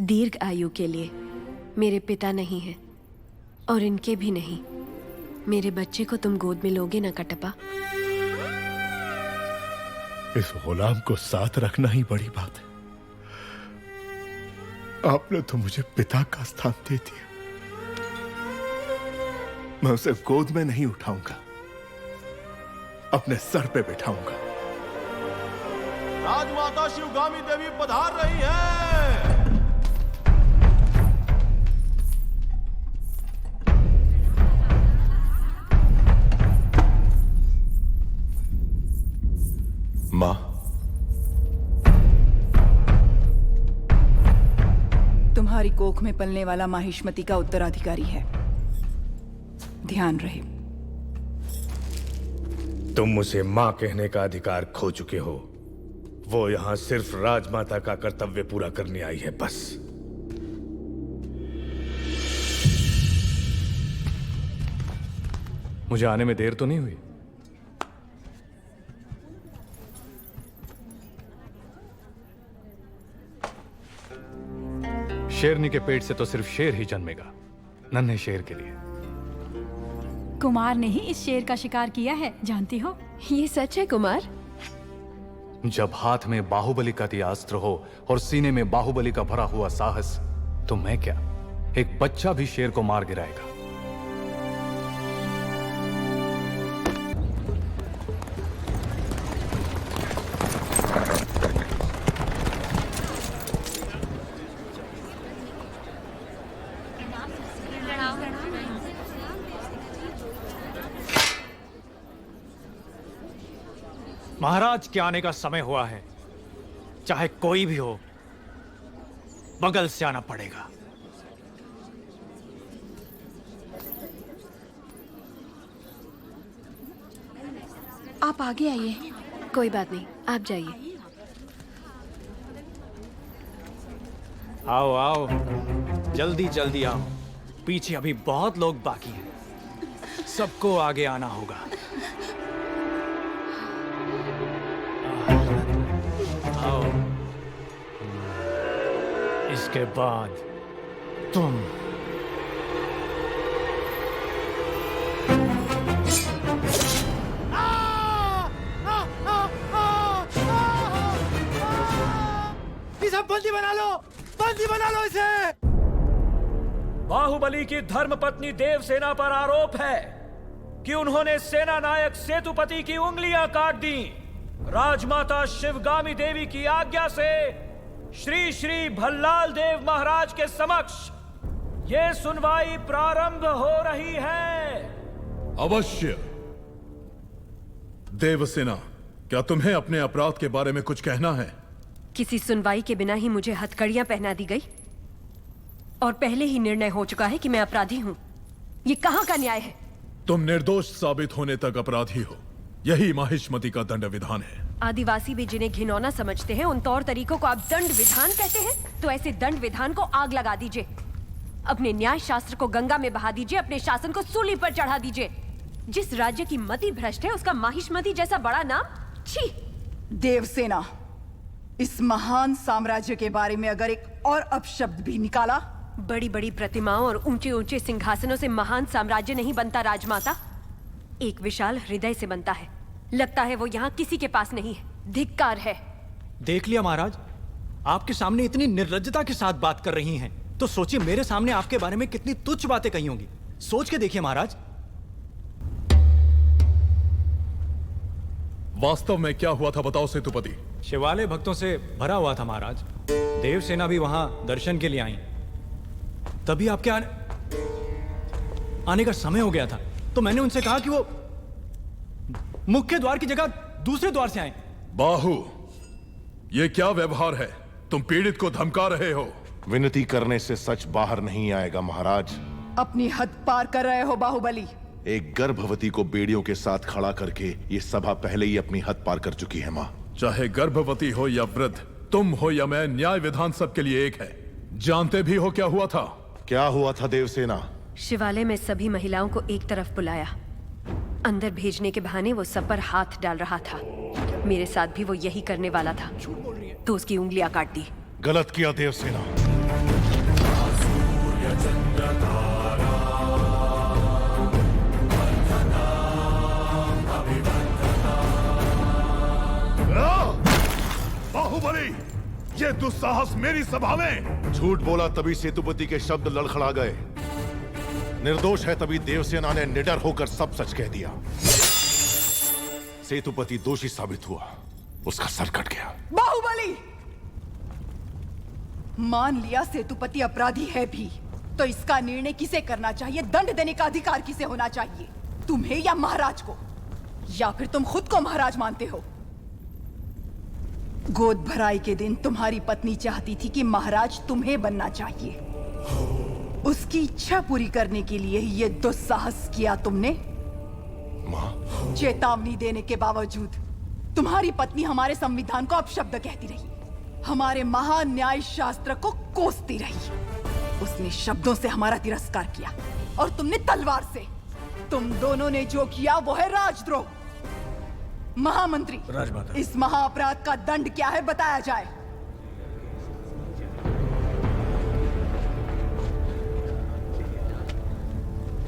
N: दीर्घ आयु के लिए। मेरे पिता नहीं है और इनके भी नहीं। मेरे बच्चे को तुम गोद में लोगे ना कटप्पा?
C: इस गुलाम को साथ रखना ही बड़ी बात है। आपने तो मुझे पिता का स्थान दे दिया। मैं उसे गोद में नहीं उठाऊंगा, अपने सर पे बिठाऊंगा।
G: राजमाता शिवगामी देवी पधार रही है।
F: माँ,
D: तुम्हारी कोख में पलने वाला माहिष्मति का उत्तराधिकारी है, ध्यान रहे।
A: तुम उसे मां कहने का अधिकार खो चुके हो। वो यहां सिर्फ राजमाता का कर्तव्य पूरा करने आई है, बस।
H: मुझे आने में देर तो नहीं हुई? शेरनी के पेट से तो सिर्फ शेर ही जन्मेगा, नन्हे शेर के लिए।
K: कुमार ने ही इस शेर का शिकार किया है, जानती हो?
N: ये सच है कुमार?
H: जब हाथ में बाहुबली का अस्त्र हो और सीने में बाहुबली का भरा हुआ साहस, तो मैं क्या, एक बच्चा भी शेर को मार गिराएगा।
P: महाराज के आने का समय हुआ है। चाहे कोई भी हो, बगल से आना पड़ेगा।
N: आप आगे आइए। कोई बात नहीं, आप जाइए।
P: आओ आओ, जल्दी जल्दी आओ, पीछे अभी बहुत लोग बाकी हैं, सबको आगे आना होगा। आओ, इसके बाद तुम।
G: इसे बंदी बना लो, बंदी बना लो इसे।
Q: बाहुबली की धर्मपत्नी देवसेना पर आरोप है कि उन्होंने सेना नायक सेतुपति की उंगलियां काट दी। राजमाता शिवगामी देवी की आज्ञा से श्री श्री भल्लाल देव महाराज के समक्ष ये सुनवाई प्रारंभ हो रही है।
H: अवश्य। देवसेना, क्या तुम्हें अपने अपराध के बारे में कुछ कहना है?
N: किसी सुनवाई के बिना ही मुझे हथकड़ियां पहना दी गई और पहले ही निर्णय हो चुका है कि मैं अपराधी हूं। ये कहां का न्याय है?
H: तुम निर्दोष साबित होने तक अपराधी हो, यही माहिष्मति का दंड विधान है।
N: आदिवासी भी जिन्हें घिनौना समझते हैं, उन तौर तरीकों को आप दंड विधान कहते हैं? तो ऐसे दंड विधान को आग लगा दीजिए, अपने न्याय शास्त्र को गंगा में बहा दीजिए, अपने शासन को सूली पर चढ़ा दीजिए। जिस राज्य की मति भ्रष्ट है, उसका माहिष्मति जैसा बड़ा नाम, छी।
D: देवसेना, इस महान साम्राज्य के बारे में अगर एक और अपशब्द भी निकाला।
N: बड़ी बड़ी प्रतिमाओं और ऊंचे ऊंचे सिंहासनों से महान साम्राज्य नहीं बनता राजमाता, एक विशाल हृदय से बनता है। लगता है वो यहाँ किसी के पास नहीं है। धिक्कार है।
P: देख लिया महाराज, आपके सामने इतनी निर्लज्जता के साथ बात कर रही हैं, तो सोचिए मेरे सामने आपके बारे में कितनी तुच्छ बातें कही होंगी। सोच के देखिए महाराज।
H: वास्तव में क्या हुआ था बताओ सेतुपति।
P: शिवालय भक्तों से भरा हुआ था महाराज। देवसेना भी वहां दर्शन के लिए आई, तभी आपके आने का समय हो गया था। तो मैंने उनसे कहा कि वो मुख्य द्वार की जगह दूसरे द्वार से आए।
H: बाहु, ये क्या व्यवहार है? तुम पीड़ित को धमका रहे हो।
F: विनती करने से सच बाहर नहीं आएगा महाराज।
D: अपनी हद पार कर रहे हो बाहुबली।
F: एक गर्भवती को बेड़ियों के साथ खड़ा करके ये सभा पहले ही अपनी हद पार कर चुकी है माँ।
H: चाहे गर्भवती हो या वृद्ध, तुम हो या मैं, न्याय विधान सबके लिए एक है। जानते भी हो क्या हुआ था?
F: क्या हुआ था देवसेना?
N: शिवालय में सभी महिलाओं को एक तरफ बुलाया, अंदर भेजने के बहाने वो सब पर हाथ डाल रहा था। मेरे साथ भी वो यही करने वाला था, तो उसकी उंगलियां काट दी।
F: गलत किया देवसेना। बाहुबली, ये दुस्साहस मेरी सभा में। झूठ बोला तभी सेतुपति के शब्द लड़खड़ा गए। निर्दोष है तभी देवसेना ने निडर होकर सब सच कह दिया। सेतुपति दोषी साबित हुआ, उसका सर कट गया।
D: बाहुबली, मान लिया सेतुपति अपराधी है भी, तो इसका निर्णय किसे करना चाहिए? दंड देने का अधिकार किसे होना चाहिए? तुम्हें या महाराज को? या फिर तुम खुद को महाराज मानते हो? गोद भराई के दिन तुम्हारी पत्नी चाहती थी कि महाराज तुम्हें बनना चाहिए। उसकी इच्छा पूरी करने के लिए ये दुस्साहस किया तुमने।
F: माँ,
D: चेतावनी देने के बावजूद तुम्हारी पत्नी हमारे संविधान को अपशब्द कहती रही, हमारे महान न्याय शास्त्र को कोसती रही। उसने शब्दों से हमारा तिरस्कार किया और तुमने तलवार से। तुम दोनों ने जो किया वो है राजद्रोह। महामंत्री, इस महाअपराध का दंड क्या है बताया जाए।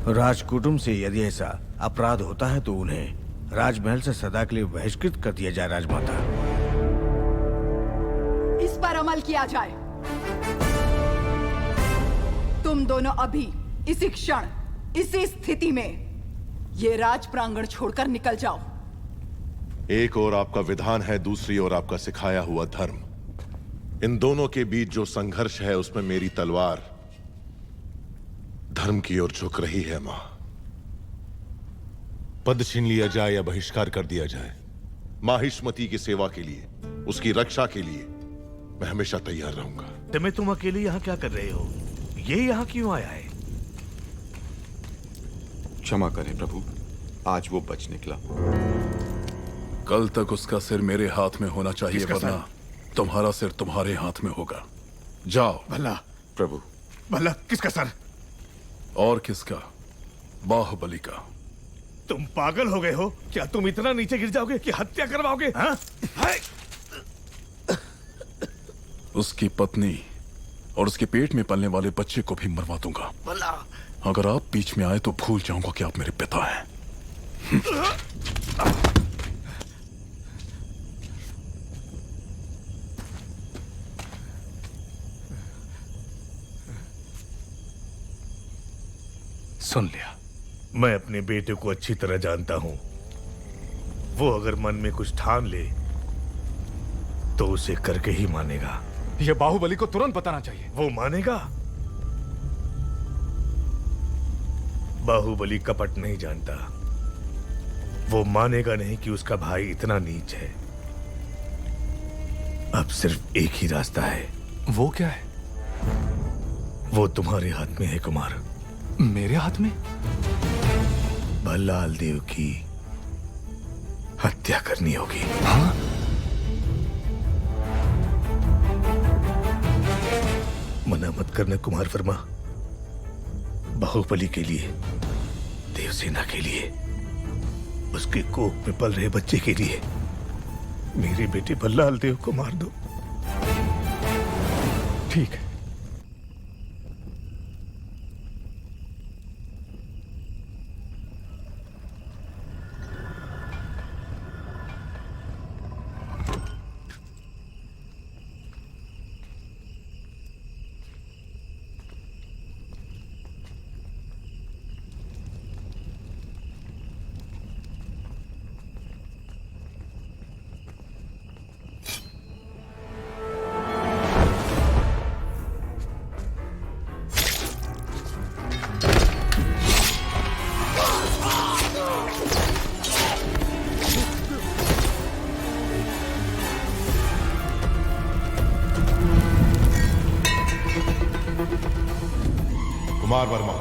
U: राजकुटुंब से यदि ऐसा अपराध होता है तो उन्हें राजमहल से सदा के लिए बहिष्कृत कर दिया जाए। राजमाता,
D: इस पर अमल किया जाए। तुम दोनों अभी इसी क्षण इसी स्थिति में ये राज प्रांगण छोड़कर निकल जाओ।
F: एक और आपका विधान है, दूसरी ओर आपका सिखाया हुआ धर्म। इन दोनों के बीच जो संघर्ष है उसमें मेरी तलवार धर्म की ओर झुक रही है। मां, पद छीन लिया जाए या बहिष्कार कर दिया जाए, माहिष्मति की सेवा के लिए, उसकी रक्षा के लिए मैं हमेशा तैयार रहूंगा।
A: तुम्हें तुम अकेले यहाँ क्या कर रहे हो? ये यहाँ क्यों आया है?
M: क्षमा करें प्रभु, आज वो बच निकला।
H: कल तक उसका सिर मेरे हाथ में होना चाहिए,
F: किसका
H: वरना तुम्हारा सिर तुम्हारे हाथ में होगा। जाओ।
L: भला
M: प्रभु।
L: भला किसका सर?
H: और किसका? बाहुबली का।
A: तुम पागल हो गए हो क्या? तुम इतना नीचे गिर जाओगे कि हत्या करवाओगे? हाँ?
H: उसकी पत्नी और उसके पेट में पलने वाले बच्चे को भी मरवा दूंगा।
A: भला
H: अगर आप बीच में आए तो भूल जाऊंगा कि आप मेरे पिता हैं।
A: सुन लिया। मैं अपने बेटे को अच्छी तरह जानता हूं। वो अगर मन में कुछ ठान ले तो उसे करके ही मानेगा।
L: ये बाहुबली को तुरंत बताना चाहिए।
A: वो मानेगा? बाहुबली कपट नहीं जानता। वो मानेगा नहीं कि उसका भाई इतना नीच है। अब सिर्फ एक ही रास्ता है।
L: वो क्या है?
A: वो तुम्हारे हाथ में है कुमार।
L: मेरे हाथ में?
A: भल्लाल देव की हत्या करनी होगी।
L: हाँ?
A: मना मत करना कुमार वर्मा। बाहुबली के लिए, देवसेना के लिए, उसके कोख में पल रहे बच्चे के लिए मेरे बेटे भल्लाल देव को मार दो।
L: ठीक है।
F: कुमार वर्मा,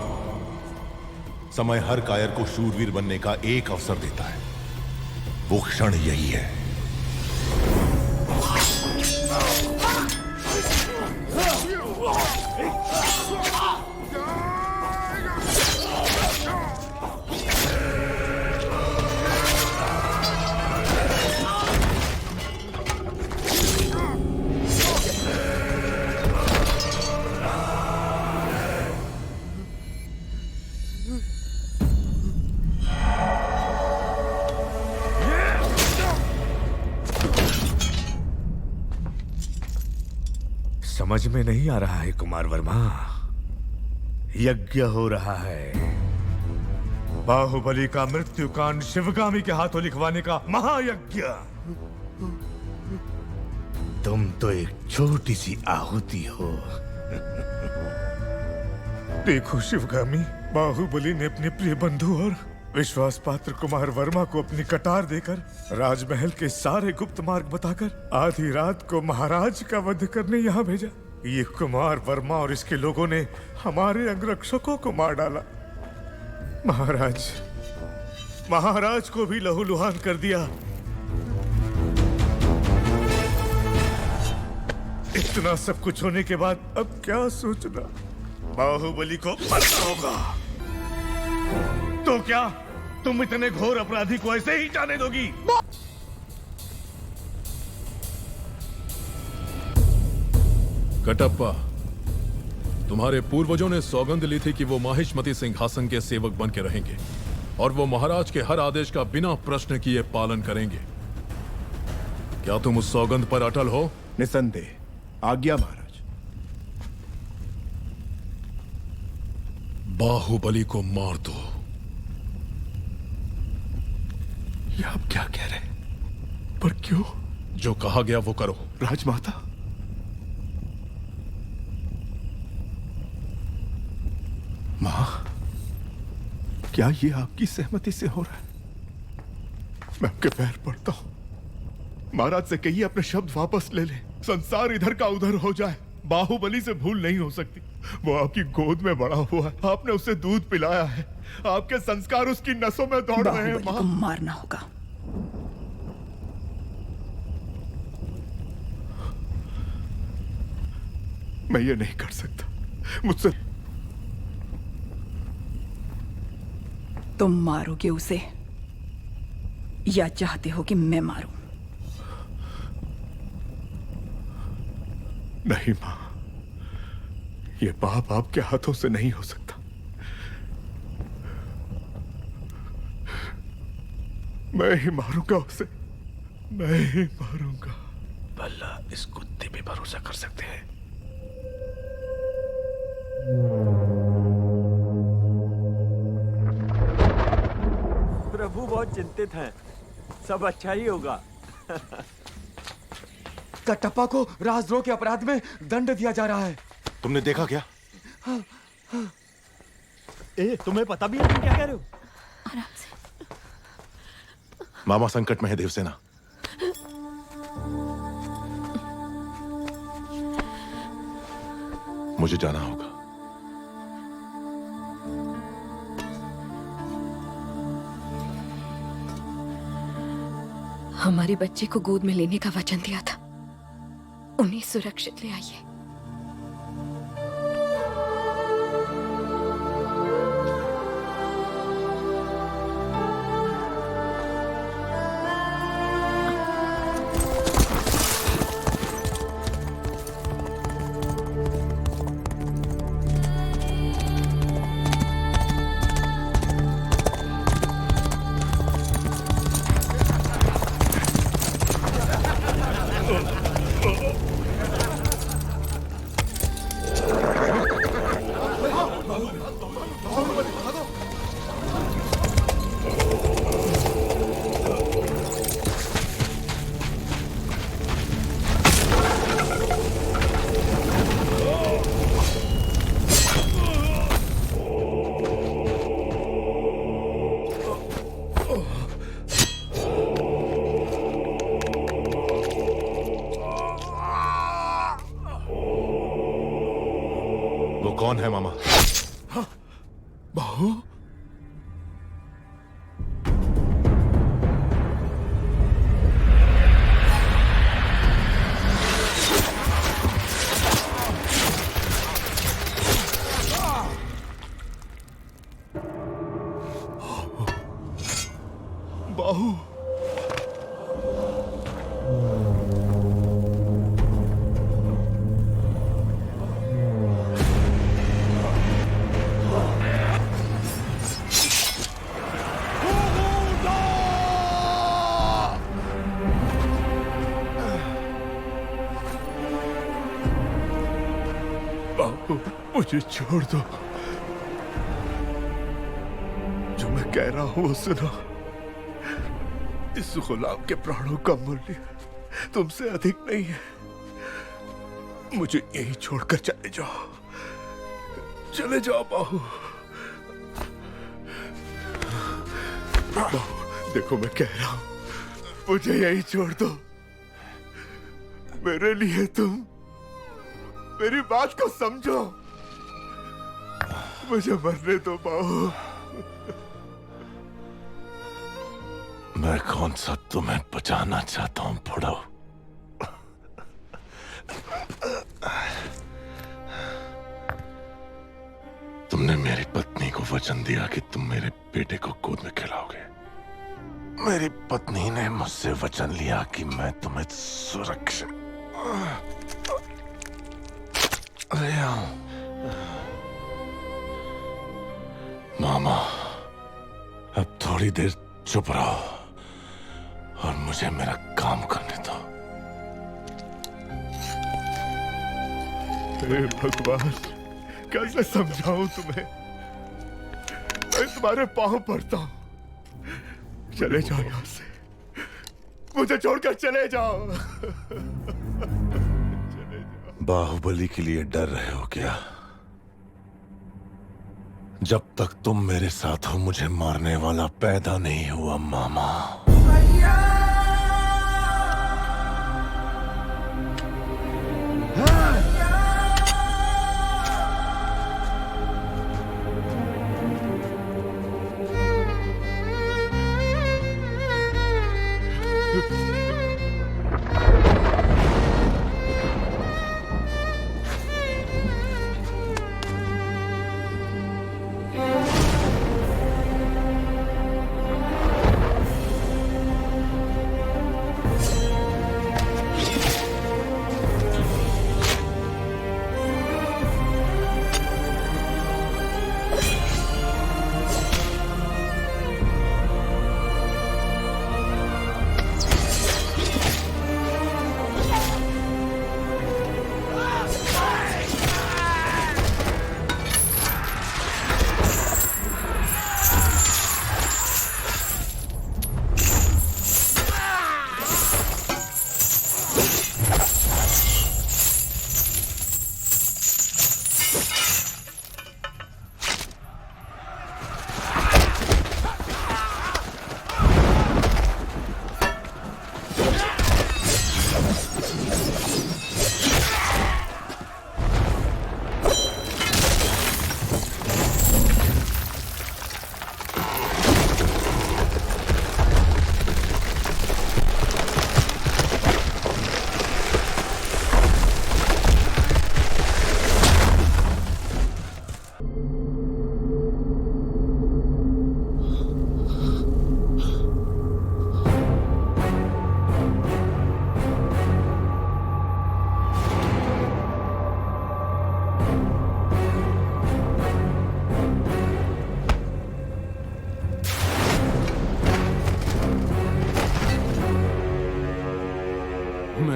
F: समय हर कायर को शूरवीर बनने का एक अवसर देता है। वो क्षण यही है।
A: समझ में नहीं आ रहा है कुमार वर्मा। यज्ञ हो रहा है। बाहुबली का मृत्युकांड शिवगामी के हाथों लिखवाने का महायज्ञ। तुम तो एक छोटी सी आहुति हो। देखो शिवगामी, बाहुबली ने अपने प्रिय बंधु और विश्वास पात्र कुमार वर्मा को अपनी कटार देकर, राजमहल के सारे गुप्त मार्ग बताकर आधी रात को महाराज का वध करने यहाँ भेजा। ये कुमार वर्मा और इसके लोगों ने हमारे अंगरक्षकों को मार डाला। महाराज को भी लहूलुहान कर दिया। इतना सब कुछ होने के बाद अब क्या सोचना? बाहुबली को मरना होगा। तो क्या तुम इतने घोर अपराधी को ऐसे ही जाने दोगी?
H: कटप्पा, तुम्हारे पूर्वजों ने सौगंध ली थी कि वो माहिष्मती सिंहासन के सेवक बन के रहेंगे और वो महाराज के हर आदेश का बिना प्रश्न किए पालन करेंगे। क्या तुम उस सौगंध पर अटल हो?
C: निसंदेह। आज्ञा महाराज।
H: बाहुबली को मार दो।
C: ये आप क्या कह रहे हैं? पर क्यों?
H: जो कहा गया वो करो।
C: राजमाता, मां, क्या ये आपकी सहमति से हो रहा है? मैं आपके पैर पड़ता हूं। महाराज से कहिए अपने शब्द वापस ले ले। संसार इधर का उधर हो जाए, बाहुबली से भूल नहीं हो सकती। वो आपकी गोद में बड़ा हुआ है, आपने उसे दूध पिलाया है, आपके संस्कार उसकी नसों में दौड़ रहे हैं।
D: बाहुबली को मारना होगा।
C: मैं ये नहीं कर सकता, मुझसे।
D: तुम मारोगे उसे या चाहते हो कि मैं मारूं?
C: नहीं मां, ये पाप आपके हाथों से नहीं हो सकता। मैं ही मारूंगा उसे, मैं ही मारूंगा।
A: भला इस कुत्ते पे भरोसा कर सकते हैं?
G: प्रभु बहुत चिंतित हैं। सब अच्छा ही होगा।
O: कटप्पा को राजद्रोह के अपराध में दंड दिया जा रहा है।
F: तुमने देखा क्या?
G: तुम्हें पता भी है तुम क्या कह रहे हो?
K: आराम से।
F: मामा संकट में है देवसेना। मुझे जाना होगा।
N: हमारे बच्चे को गोद में लेने का वचन दिया था, उन्हें सुरक्षित ले आइए।
F: वो कौन है मामा?
C: बाहु? बाहु? मुझे छोड़ दो। जो मैं कह रहा हूं वो सुनो। इस गुलाम के प्राणों का मूल्य तुमसे अधिक नहीं है। मुझे यही छोड़कर चले जाओ, चले जाओ बाहु। बाहु, देखो मैं कह रहा हूं, मुझे यही छोड़ दो। मेरे लिए तुम मेरी बात को समझो। मुझे मरने दो बाहु।
F: मैं कौन सा तुम्हें बचाना चाहता हूं बुढ़ो? तुमने मेरी पत्नी को वचन दिया कि तुम मेरे बेटे को गोद में खिलाओगे। मेरी पत्नी ने मुझसे वचन लिया कि मैं तुम्हें सुरक्षित ले आऊं। मामा, अब थोड़ी देर चुप रहो और मुझे मेरा काम करने दो।
C: हे भगवान, कैसे समझाऊं तुम्हें? मैं तुम्हारे पांव पड़ता हूं। चले जाओ यहां से, मुझे छोड़कर चले जाओ।
F: बाहुबली के लिए डर रहे हो क्या? जब तक तुम मेरे साथ हो मुझे मारने वाला पैदा नहीं हुआ मामा।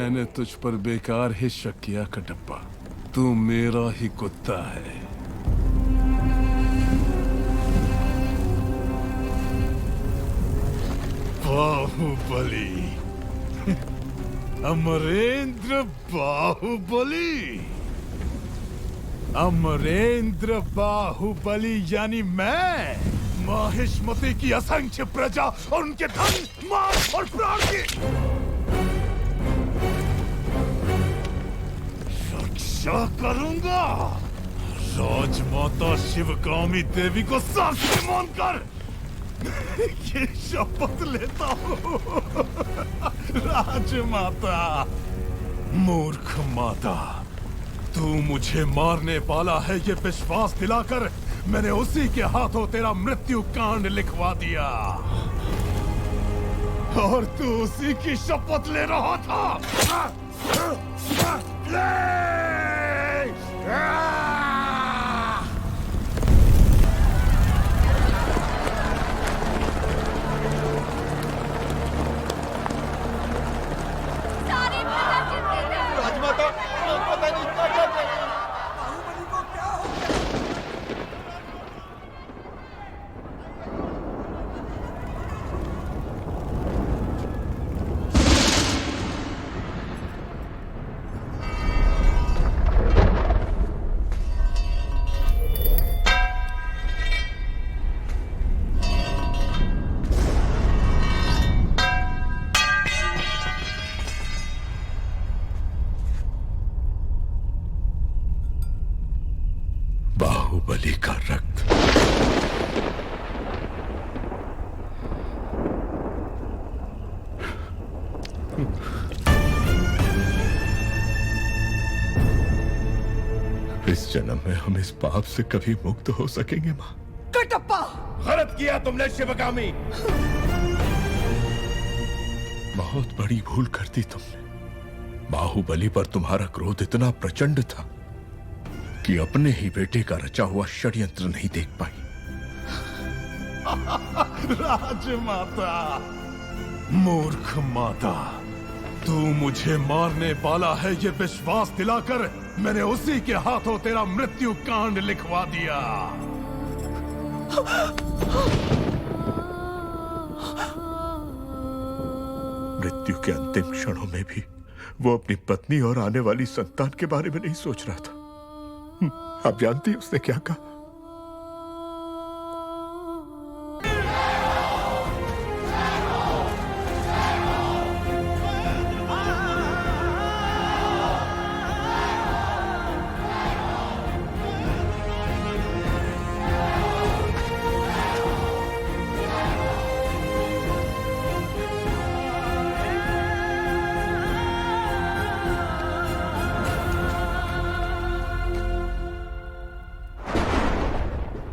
H: मैंने तुझ पर बेकार ही शक किया कटप्पा। तू मेरा ही कुत्ता है। बाहुबली, अमरेंद्र बाहुबली, अमरेंद्र बाहुबली यानी मैं, माहिष्मति की असंख्य प्रजा और उनके धन, माल और प्राण की रक्षा करूंगा। राजमाता शिवगामी देवी को साक्षी मानकर ये शपथ लेता हूँ। राजमाता, मूर्ख माता, तू मुझे मारने वाला है ये विश्वास दिलाकर मैंने उसी के हाथों तेरा मृत्यु कांड लिखवा दिया और तू उसी की शपथ ले रहा था।
B: राजमाता, पता नहीं क्या कर रहे हैं। बाहुबली को क्या हो गया?
C: बाहुबली का रक्त। इस जन्म में हम इस पाप से कभी मुक्त हो सकेंगे माँ?
D: कटप्पा,
B: गलत किया तुमने शिवगामी।
C: बहुत बड़ी भूल कर दी तुमने। बाहुबली पर तुम्हारा क्रोध इतना प्रचंड था कि अपने ही बेटे का रचा हुआ षड्यंत्र नहीं देख पाई।
H: राजमाता, मूर्ख माता, तू मुझे मारने वाला है ये विश्वास दिलाकर मैंने उसी के हाथों तेरा मृत्यु कांड लिखवा दिया।
C: मृत्यु के अंतिम क्षणों में भी वो अपनी पत्नी और आने वाली संतान के बारे में नहीं सोच रहा था। आप जानती हैं उसने क्या कहा?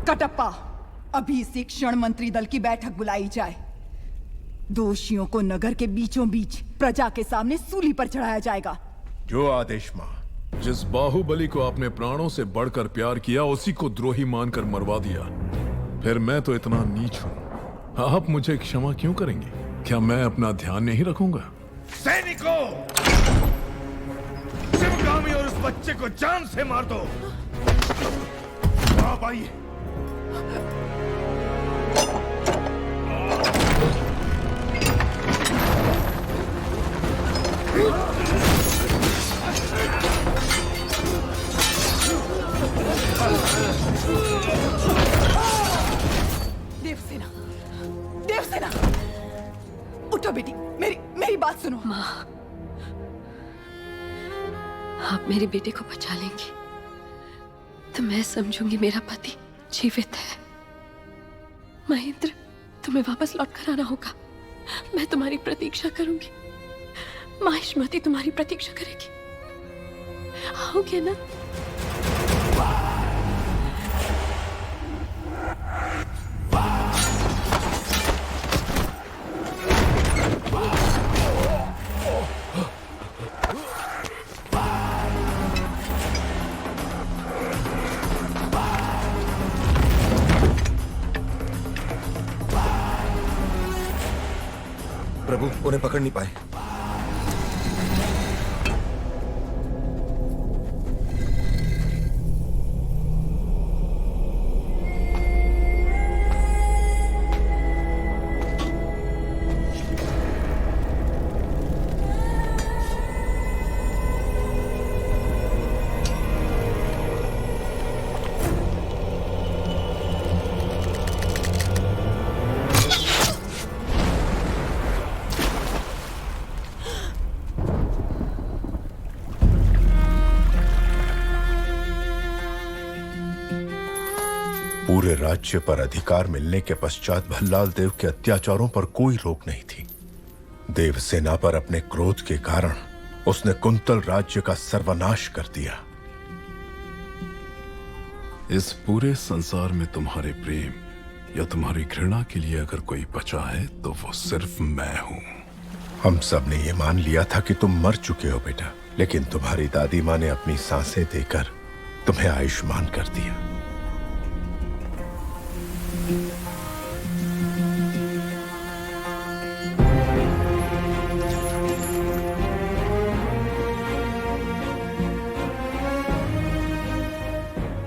D: कटप्पा, अभी इसी क्षण मंत्री दल की बैठक बुलाई जाए। दोषियों को नगर के बीचों बीच प्रजा के सामने सूली पर चढ़ाया जाएगा।
C: जो आदेश मां।
H: जिस बाहुबली को आपने प्राणों से बढ़कर प्यार किया उसी को द्रोही मानकर मरवा दिया। फिर मैं तो इतना नीच हूं, आप मुझे क्षमा क्यों करेंगे? क्या मैं अपना ध्यान नहीं रखूंगा?
A: सैनिकों, शिवगामी और उस बच्चे को जान से मार दो। आप आइए।
D: देवसेना, देवसेना, उठो बेटी, मेरी बात सुनो।
N: माँ, आप मेरे बेटे को बचा लेंगी तो मैं समझूंगी मेरा पति जीवित है। महेंद्र, तुम्हें वापस लौट कर आना होगा। मैं तुम्हारी प्रतीक्षा करूंगी। माहिष्मति तुम्हारी प्रतीक्षा करेगी। आओगे ना?
U: प्रभु, उन्हें पकड़ नहीं पाए।
C: पूरे राज्य पर अधिकार मिलने के पश्चात भल्लाल देव के अत्याचारों पर कोई रोक नहीं थी। देवसेना पर अपने क्रोध के कारण उसने कुंतल राज्य का सर्वनाश कर दिया।
H: इस पूरे संसार में तुम्हारे प्रेम या तुम्हारी घृणा के लिए अगर कोई बचा है तो वो सिर्फ मैं हूं।
C: हम सब ने ये मान लिया था कि तुम मर चुके हो बेटा, लेकिन तुम्हारी दादी माँ ने अपनी सांसें देकर तुम्हें आयुष्मान कर दिया।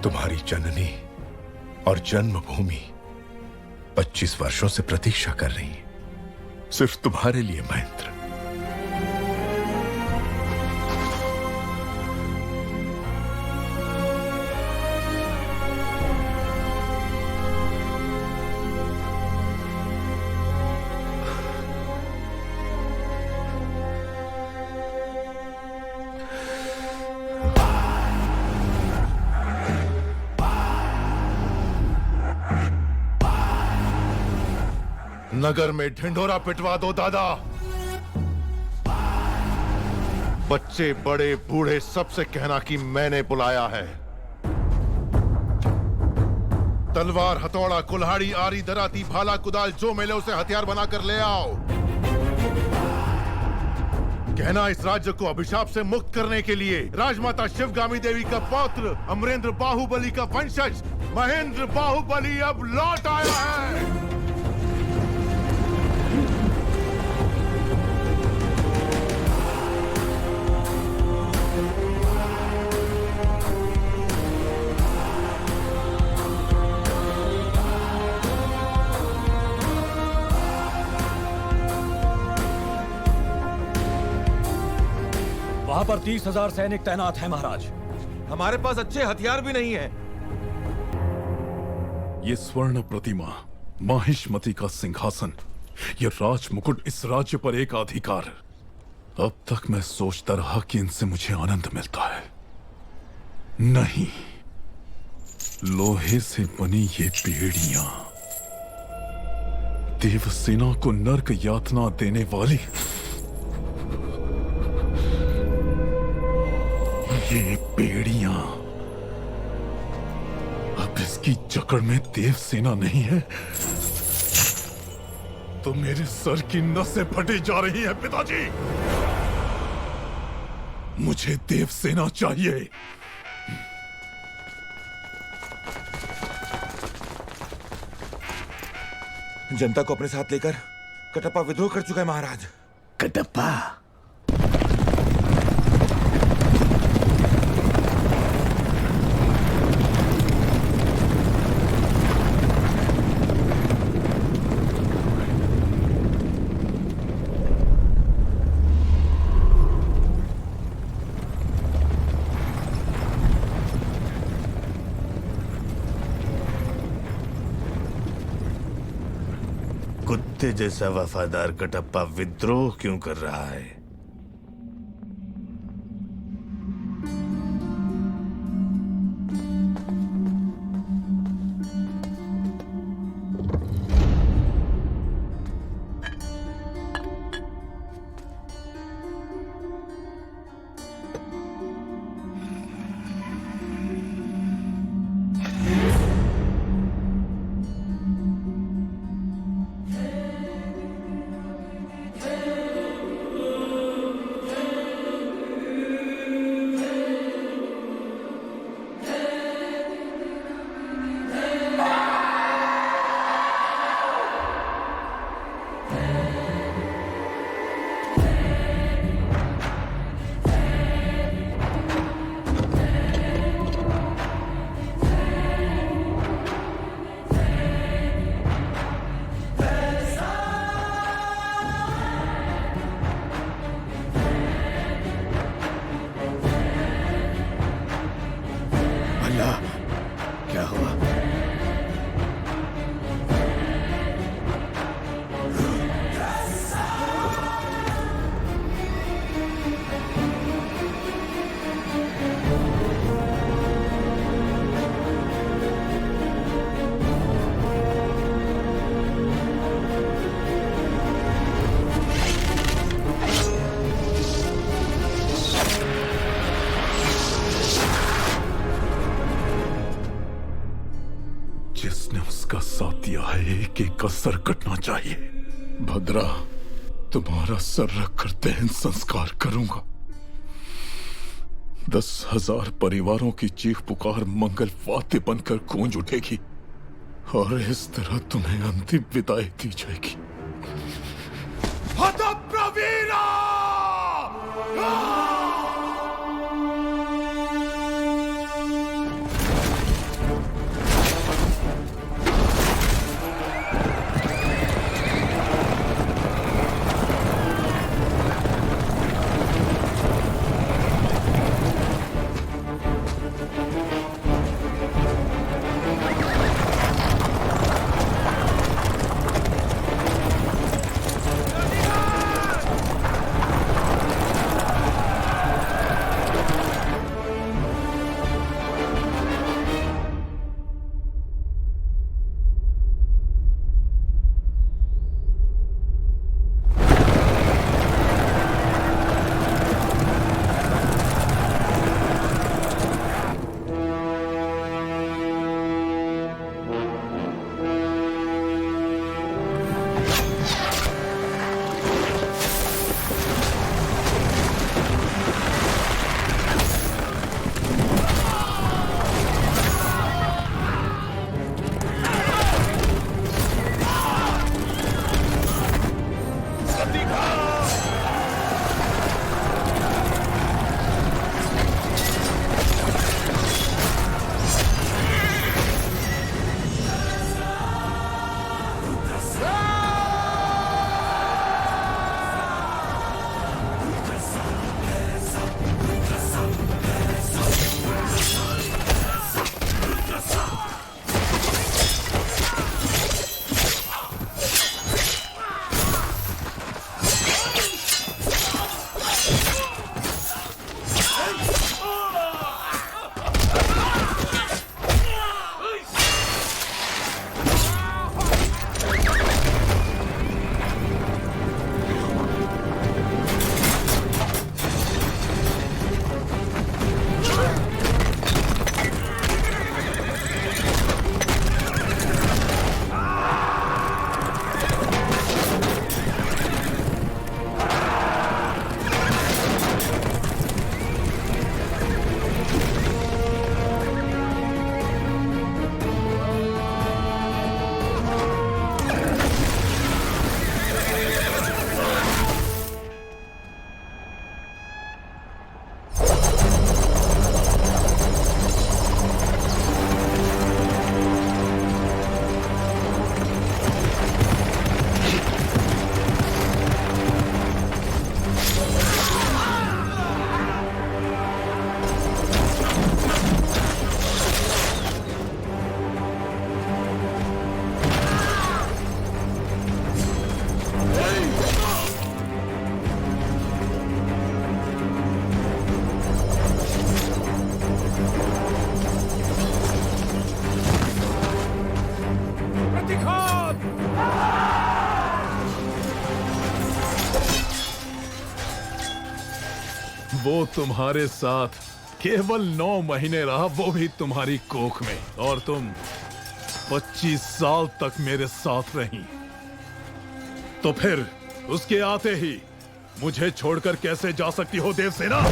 C: तुम्हारी जननी और जन्मभूमि 25 वर्षों से प्रतीक्षा कर रही है, सिर्फ तुम्हारे लिए महेंद्र।
F: नगर में ढिंढोरा पिटवा दो दादा। बच्चे बड़े बूढ़े सबसे कहना कि मैंने बुलाया है। तलवार, हथौड़ा, कुल्हाड़ी, आरी, दराती, भाला, कुदाल जो मिले उसे हथियार बनाकर ले आओ। कहना इस राज्य को अभिशाप से मुक्त करने के लिए राजमाता शिवगामी देवी का पौत्र अमरेंद्र बाहुबली का वंशज महेंद्र बाहुबली अब लौट आया है।
Q: वहां पर 30,000 सैनिक तैनात हैं महाराज।
O: हमारे पास अच्छे हथियार भी नहीं है।
H: ये स्वर्ण प्रतिमा, माहिष्मति का सिंहासन, ये राज मुकुट, इस राज्य पर एक अधिकार। अब तक मैं सोचता रहा कि इनसे मुझे आनंद मिलता है, नहीं, लोहे से बनी ये बेड़ियां देवसेना को नर्क यातना देने वाली, ये बेड़ियां अब इसकी जकड़ में देवसेना नहीं है तो मेरे सर की नसें फटी जा रही हैं पिताजी। मुझे देवसेना चाहिए।
O: जनता को अपने साथ लेकर कटप्पा विद्रोह कर चुका है महाराज।
A: कटप्पा? कुत्ते जैसा वफादार कटप्पा विद्रोह क्यों कर रहा है? क्या हुआ?
H: जिसने उसका साथ दिया है एक एक का सर कटना चाहिए। भद्रा, तुम्हारा सर रखकर दहन संस्कार करूंगा। 10,000 परिवारों की चीख पुकार मंगल वाद्य बनकर गूंज उठेगी और इस तरह तुम्हें अंतिम विदाई दी जाएगी।
B: हतप्रवीरा!
H: वो तुम्हारे साथ केवल 9 महीने रहा, वो भी तुम्हारी कोख में, और तुम 25 साल तक मेरे साथ रही। तो फिर उसके आते ही मुझे छोड़कर कैसे जा सकती हो देवसेना?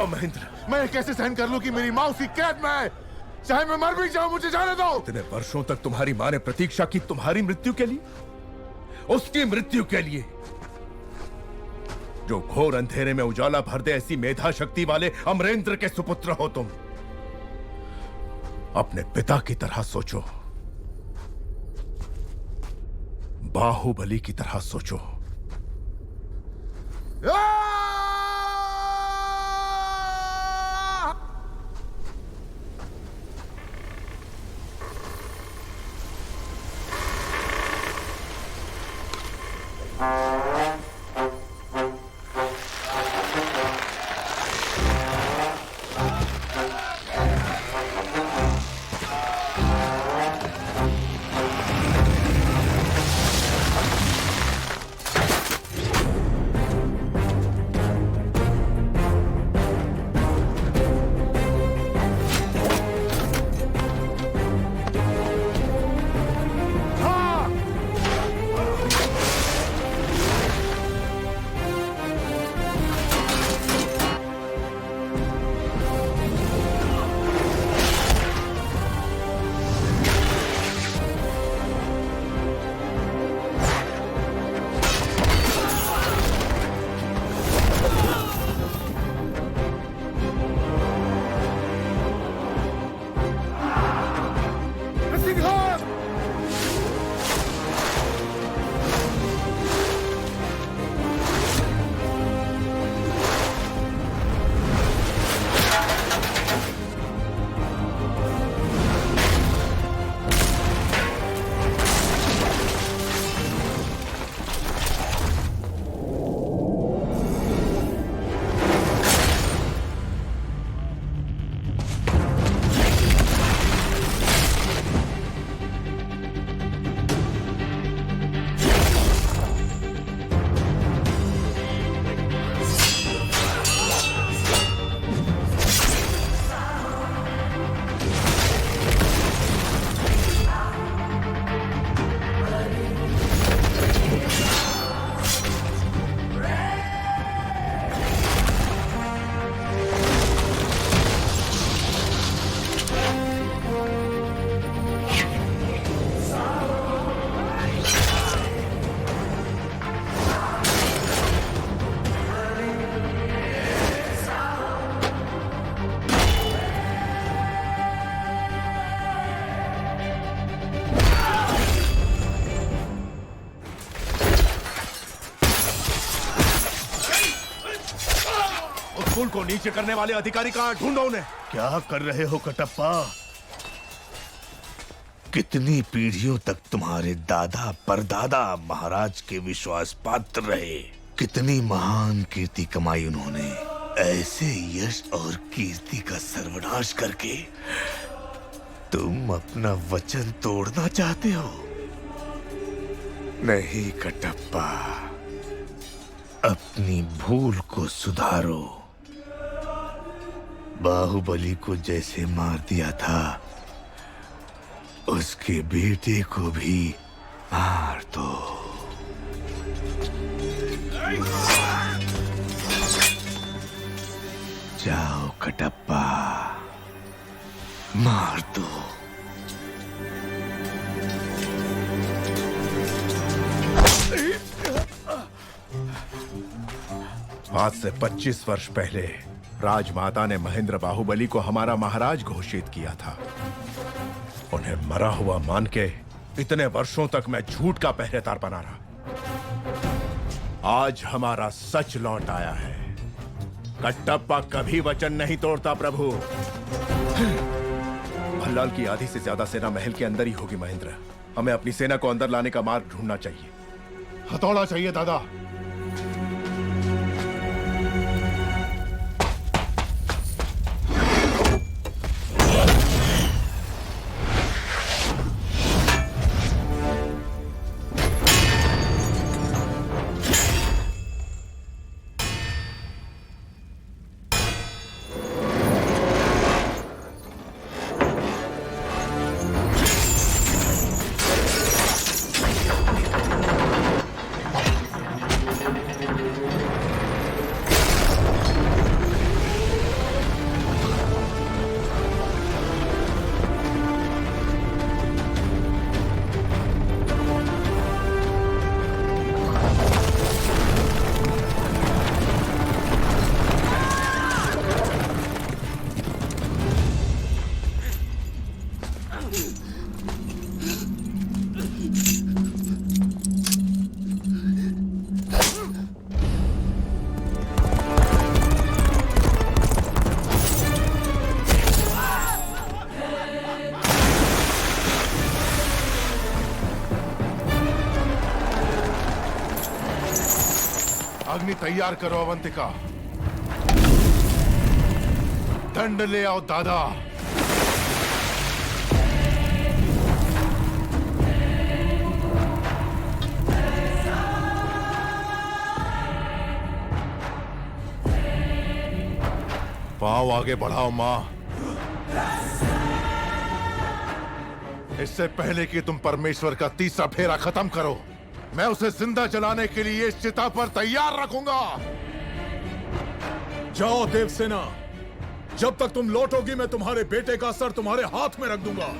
C: जाओ महेंद्र।
F: मैं कैसे सहन कर लूं कि मेरी माँ उसकी कैद में है? चाहे मैं मर भी जाऊं, मुझे जाने दो।
C: इतने वर्षों तक तुम्हारी माँ ने प्रतीक्षा की तुम्हारी मृत्यु के लिए, उसकी मृत्यु के लिए। जो घोर अंधेरे में उजाला भर दे, ऐसी मेधा शक्ति वाले अमरेंद्र के सुपुत्र हो तुम। अपने पिता की तरह सोचो, बाहुबली की तरह सोचो।
A: पुल को नीचे करने वाले अधिकारी कहां? ढूंढो उन्हें। क्या कर रहे हो कटप्पा? कितनी पीढ़ियों तक तुम्हारे दादा परदादा महाराज के विश्वास पात्र रहे, कितनी महान कीर्ति कमाई उन्होंने। ऐसे यश और कीर्ति का सर्वनाश करके तुम अपना वचन तोड़ना चाहते हो? नहीं कटप्पा, अपनी भूल को सुधारो। बाहुबली को जैसे मार दिया था, उसके बेटे को भी मार दो। जाओ कटप्पा, मार दो।
C: आज से 25 वर्ष पहले राजमाता ने महेंद्र बाहुबली को हमारा महाराज घोषित किया था। उन्हें मरा हुआ मान के इतने वर्षों तक मैं झूठ का पहरेदार बना रहा। आज हमारा सच लौट आया है। कटप्पा कभी वचन नहीं तोड़ता प्रभु। भल्लाल की आधी से ज्यादा सेना महल के अंदर ही होगी महेंद्र। हमें अपनी सेना को अंदर लाने का मार्ग ढूंढना चाहिए।
F: हथौड़ा चाहिए दादा। अग्नि तैयार करो अवंतिका। दंड ले आओ दादा। पांव आगे बढ़ाओ मां। इससे पहले कि तुम परमेश्वर का तीसरा फेरा खत्म करो, मैं उसे जिंदा जलाने के लिए इस चिता पर तैयार रखूंगा।
H: जाओ देवसेना, जब तक तुम लौटोगी मैं तुम्हारे बेटे का सर तुम्हारे हाथ में रख दूंगा।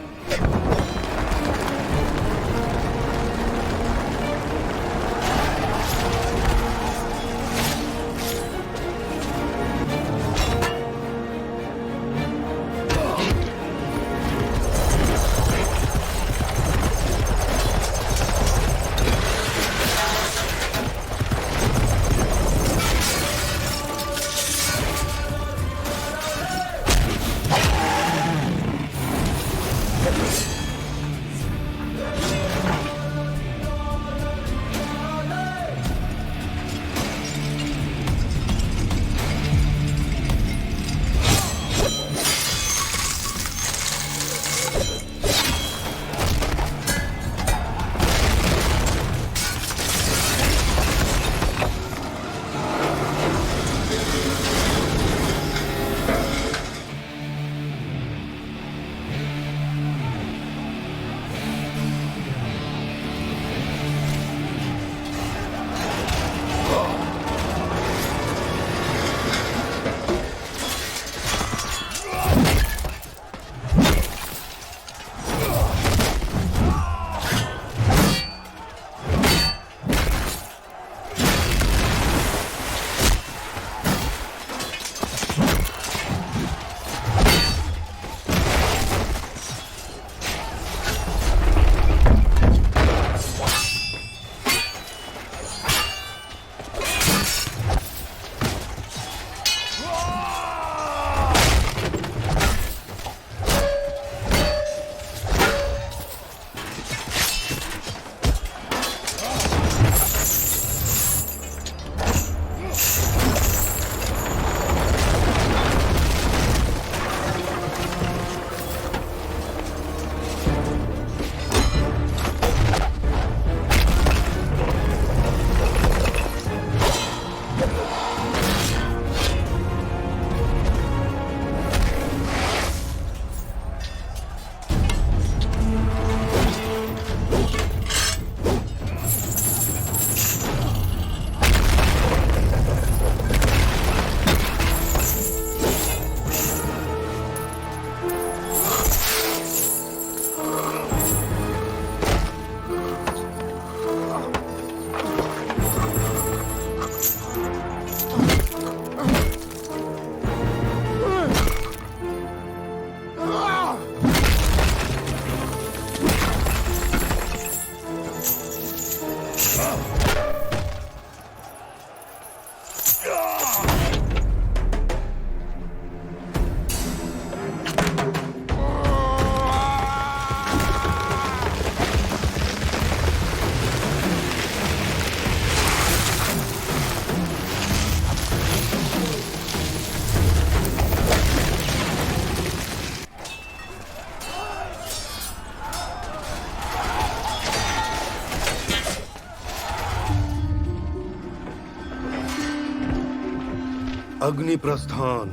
R: अग्नि प्रस्थान।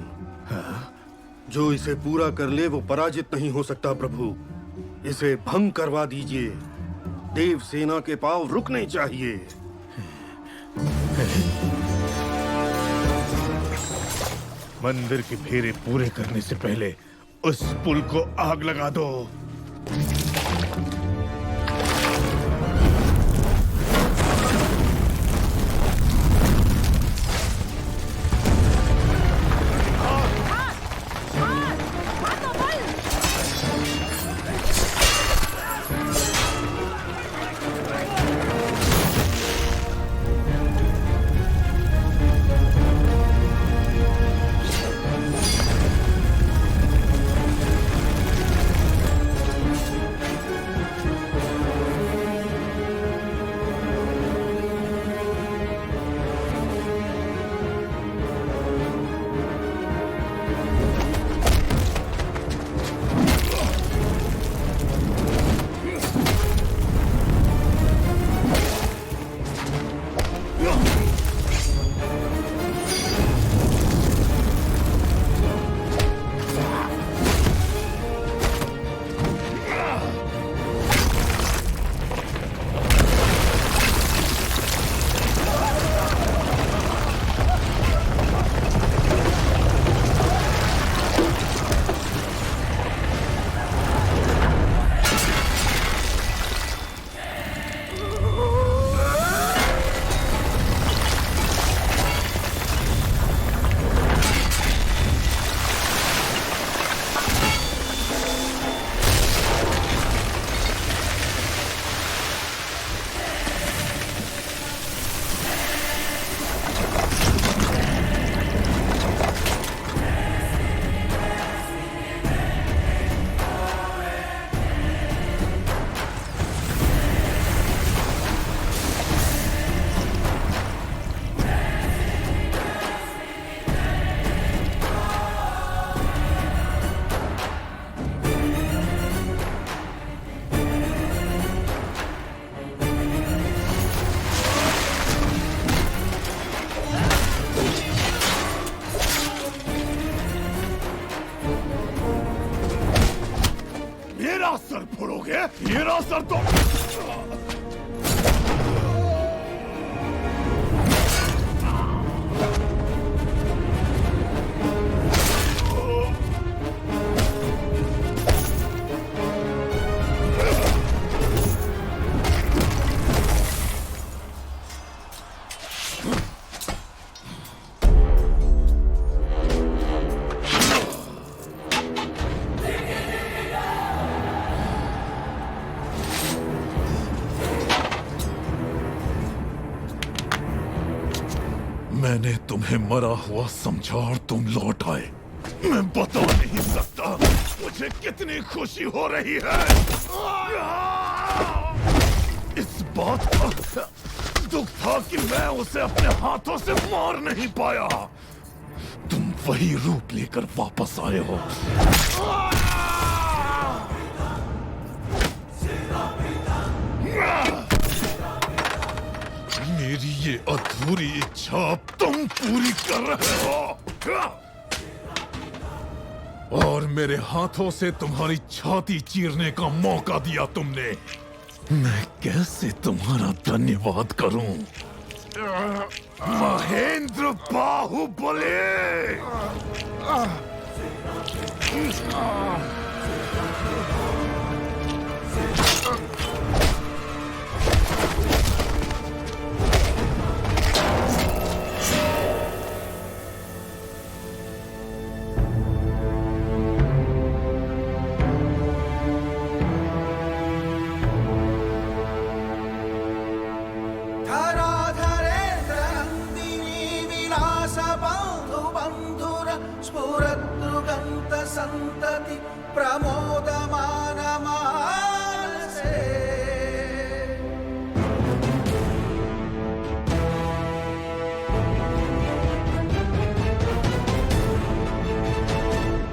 R: जो इसे पूरा कर ले वो पराजित नहीं हो सकता प्रभु। इसे भंग करवा दीजिए। देव सेना के पांव रुकने चाहिए।
A: मंदिर के फेरे पूरे करने से पहले उस पुल को आग लगा दो।
H: मेरा सर फोड़ोगे? मेरा सर तो मैंने तुम्हें मरा हुआ समझा और तुम लौट आए। मैं बता नहीं सकता मुझे कितनी खुशी हो रही है। इस बात का दुख था कि मैं उसे अपने हाथों से मार नहीं पाया। तुम वही रूप लेकर वापस आए हो। मेरी ये अधूरी इच्छा तुम पूरी कर रहे हो और मेरे हाथों से तुम्हारी छाती चीरने का मौका दिया तुमने। मैं कैसे तुम्हारा धन्यवाद करूं? महेंद्र बाहुबली!
J: संतति प्रमोदमान मानसे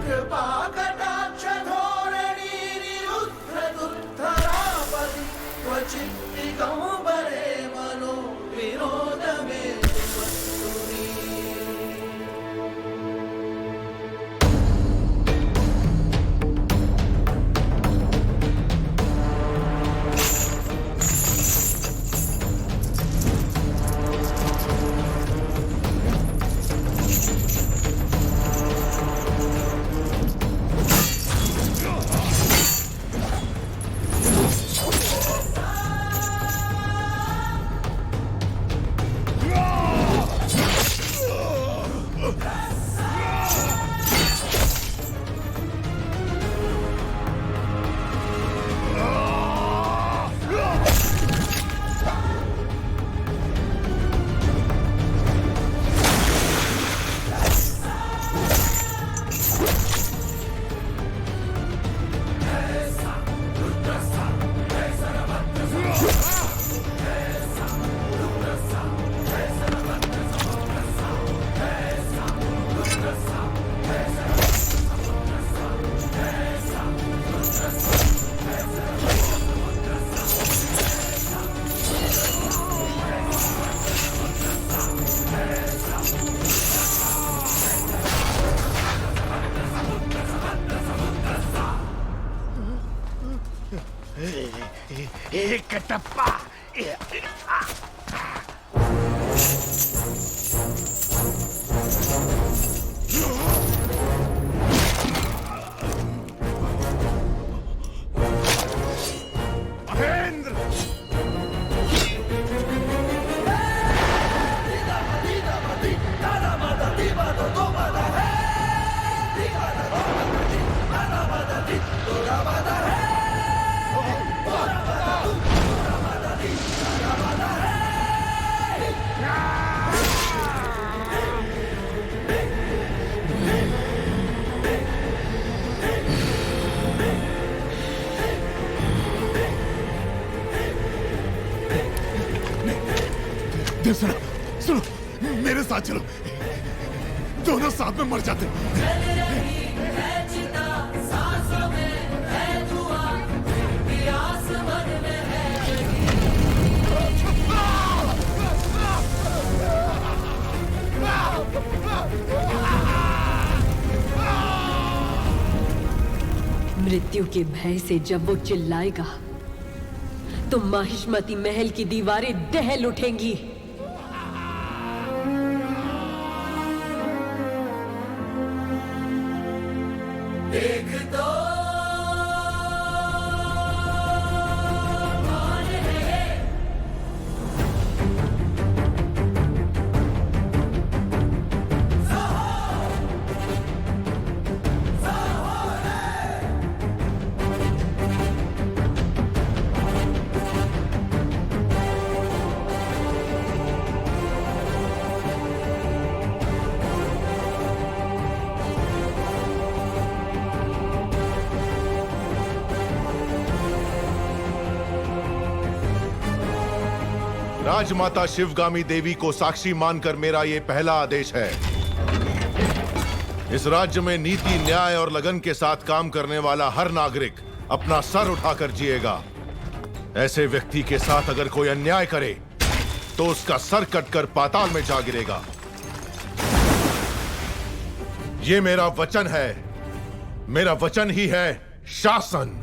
J: कृपा कटाक्ष धोरणी निरुद्ध दुर्धरापति क्वचित् दिगंबरे मनो विनोद में
A: एक टप्पा
H: सुनो सुनो मेरे साथ चलो, दोनों साथ में मर जाते।
N: मृत्यु के भय से जब वो चिल्लाएगा तो माहिष्मती महल की दीवारें दहल उठेंगी।
J: देख तो कौन है
F: राजमाता शिवगामी देवी को साक्षी मानकर मेरा ये पहला आदेश है। इस राज्य में नीति, न्याय और लगन के साथ काम करने वाला हर नागरिक अपना सर उठाकर जिएगा। ऐसे व्यक्ति के साथ अगर कोई अन्याय करे तो उसका सर कटकर पाताल में जा गिरेगा। ये मेरा वचन है, मेरा वचन ही है शासन।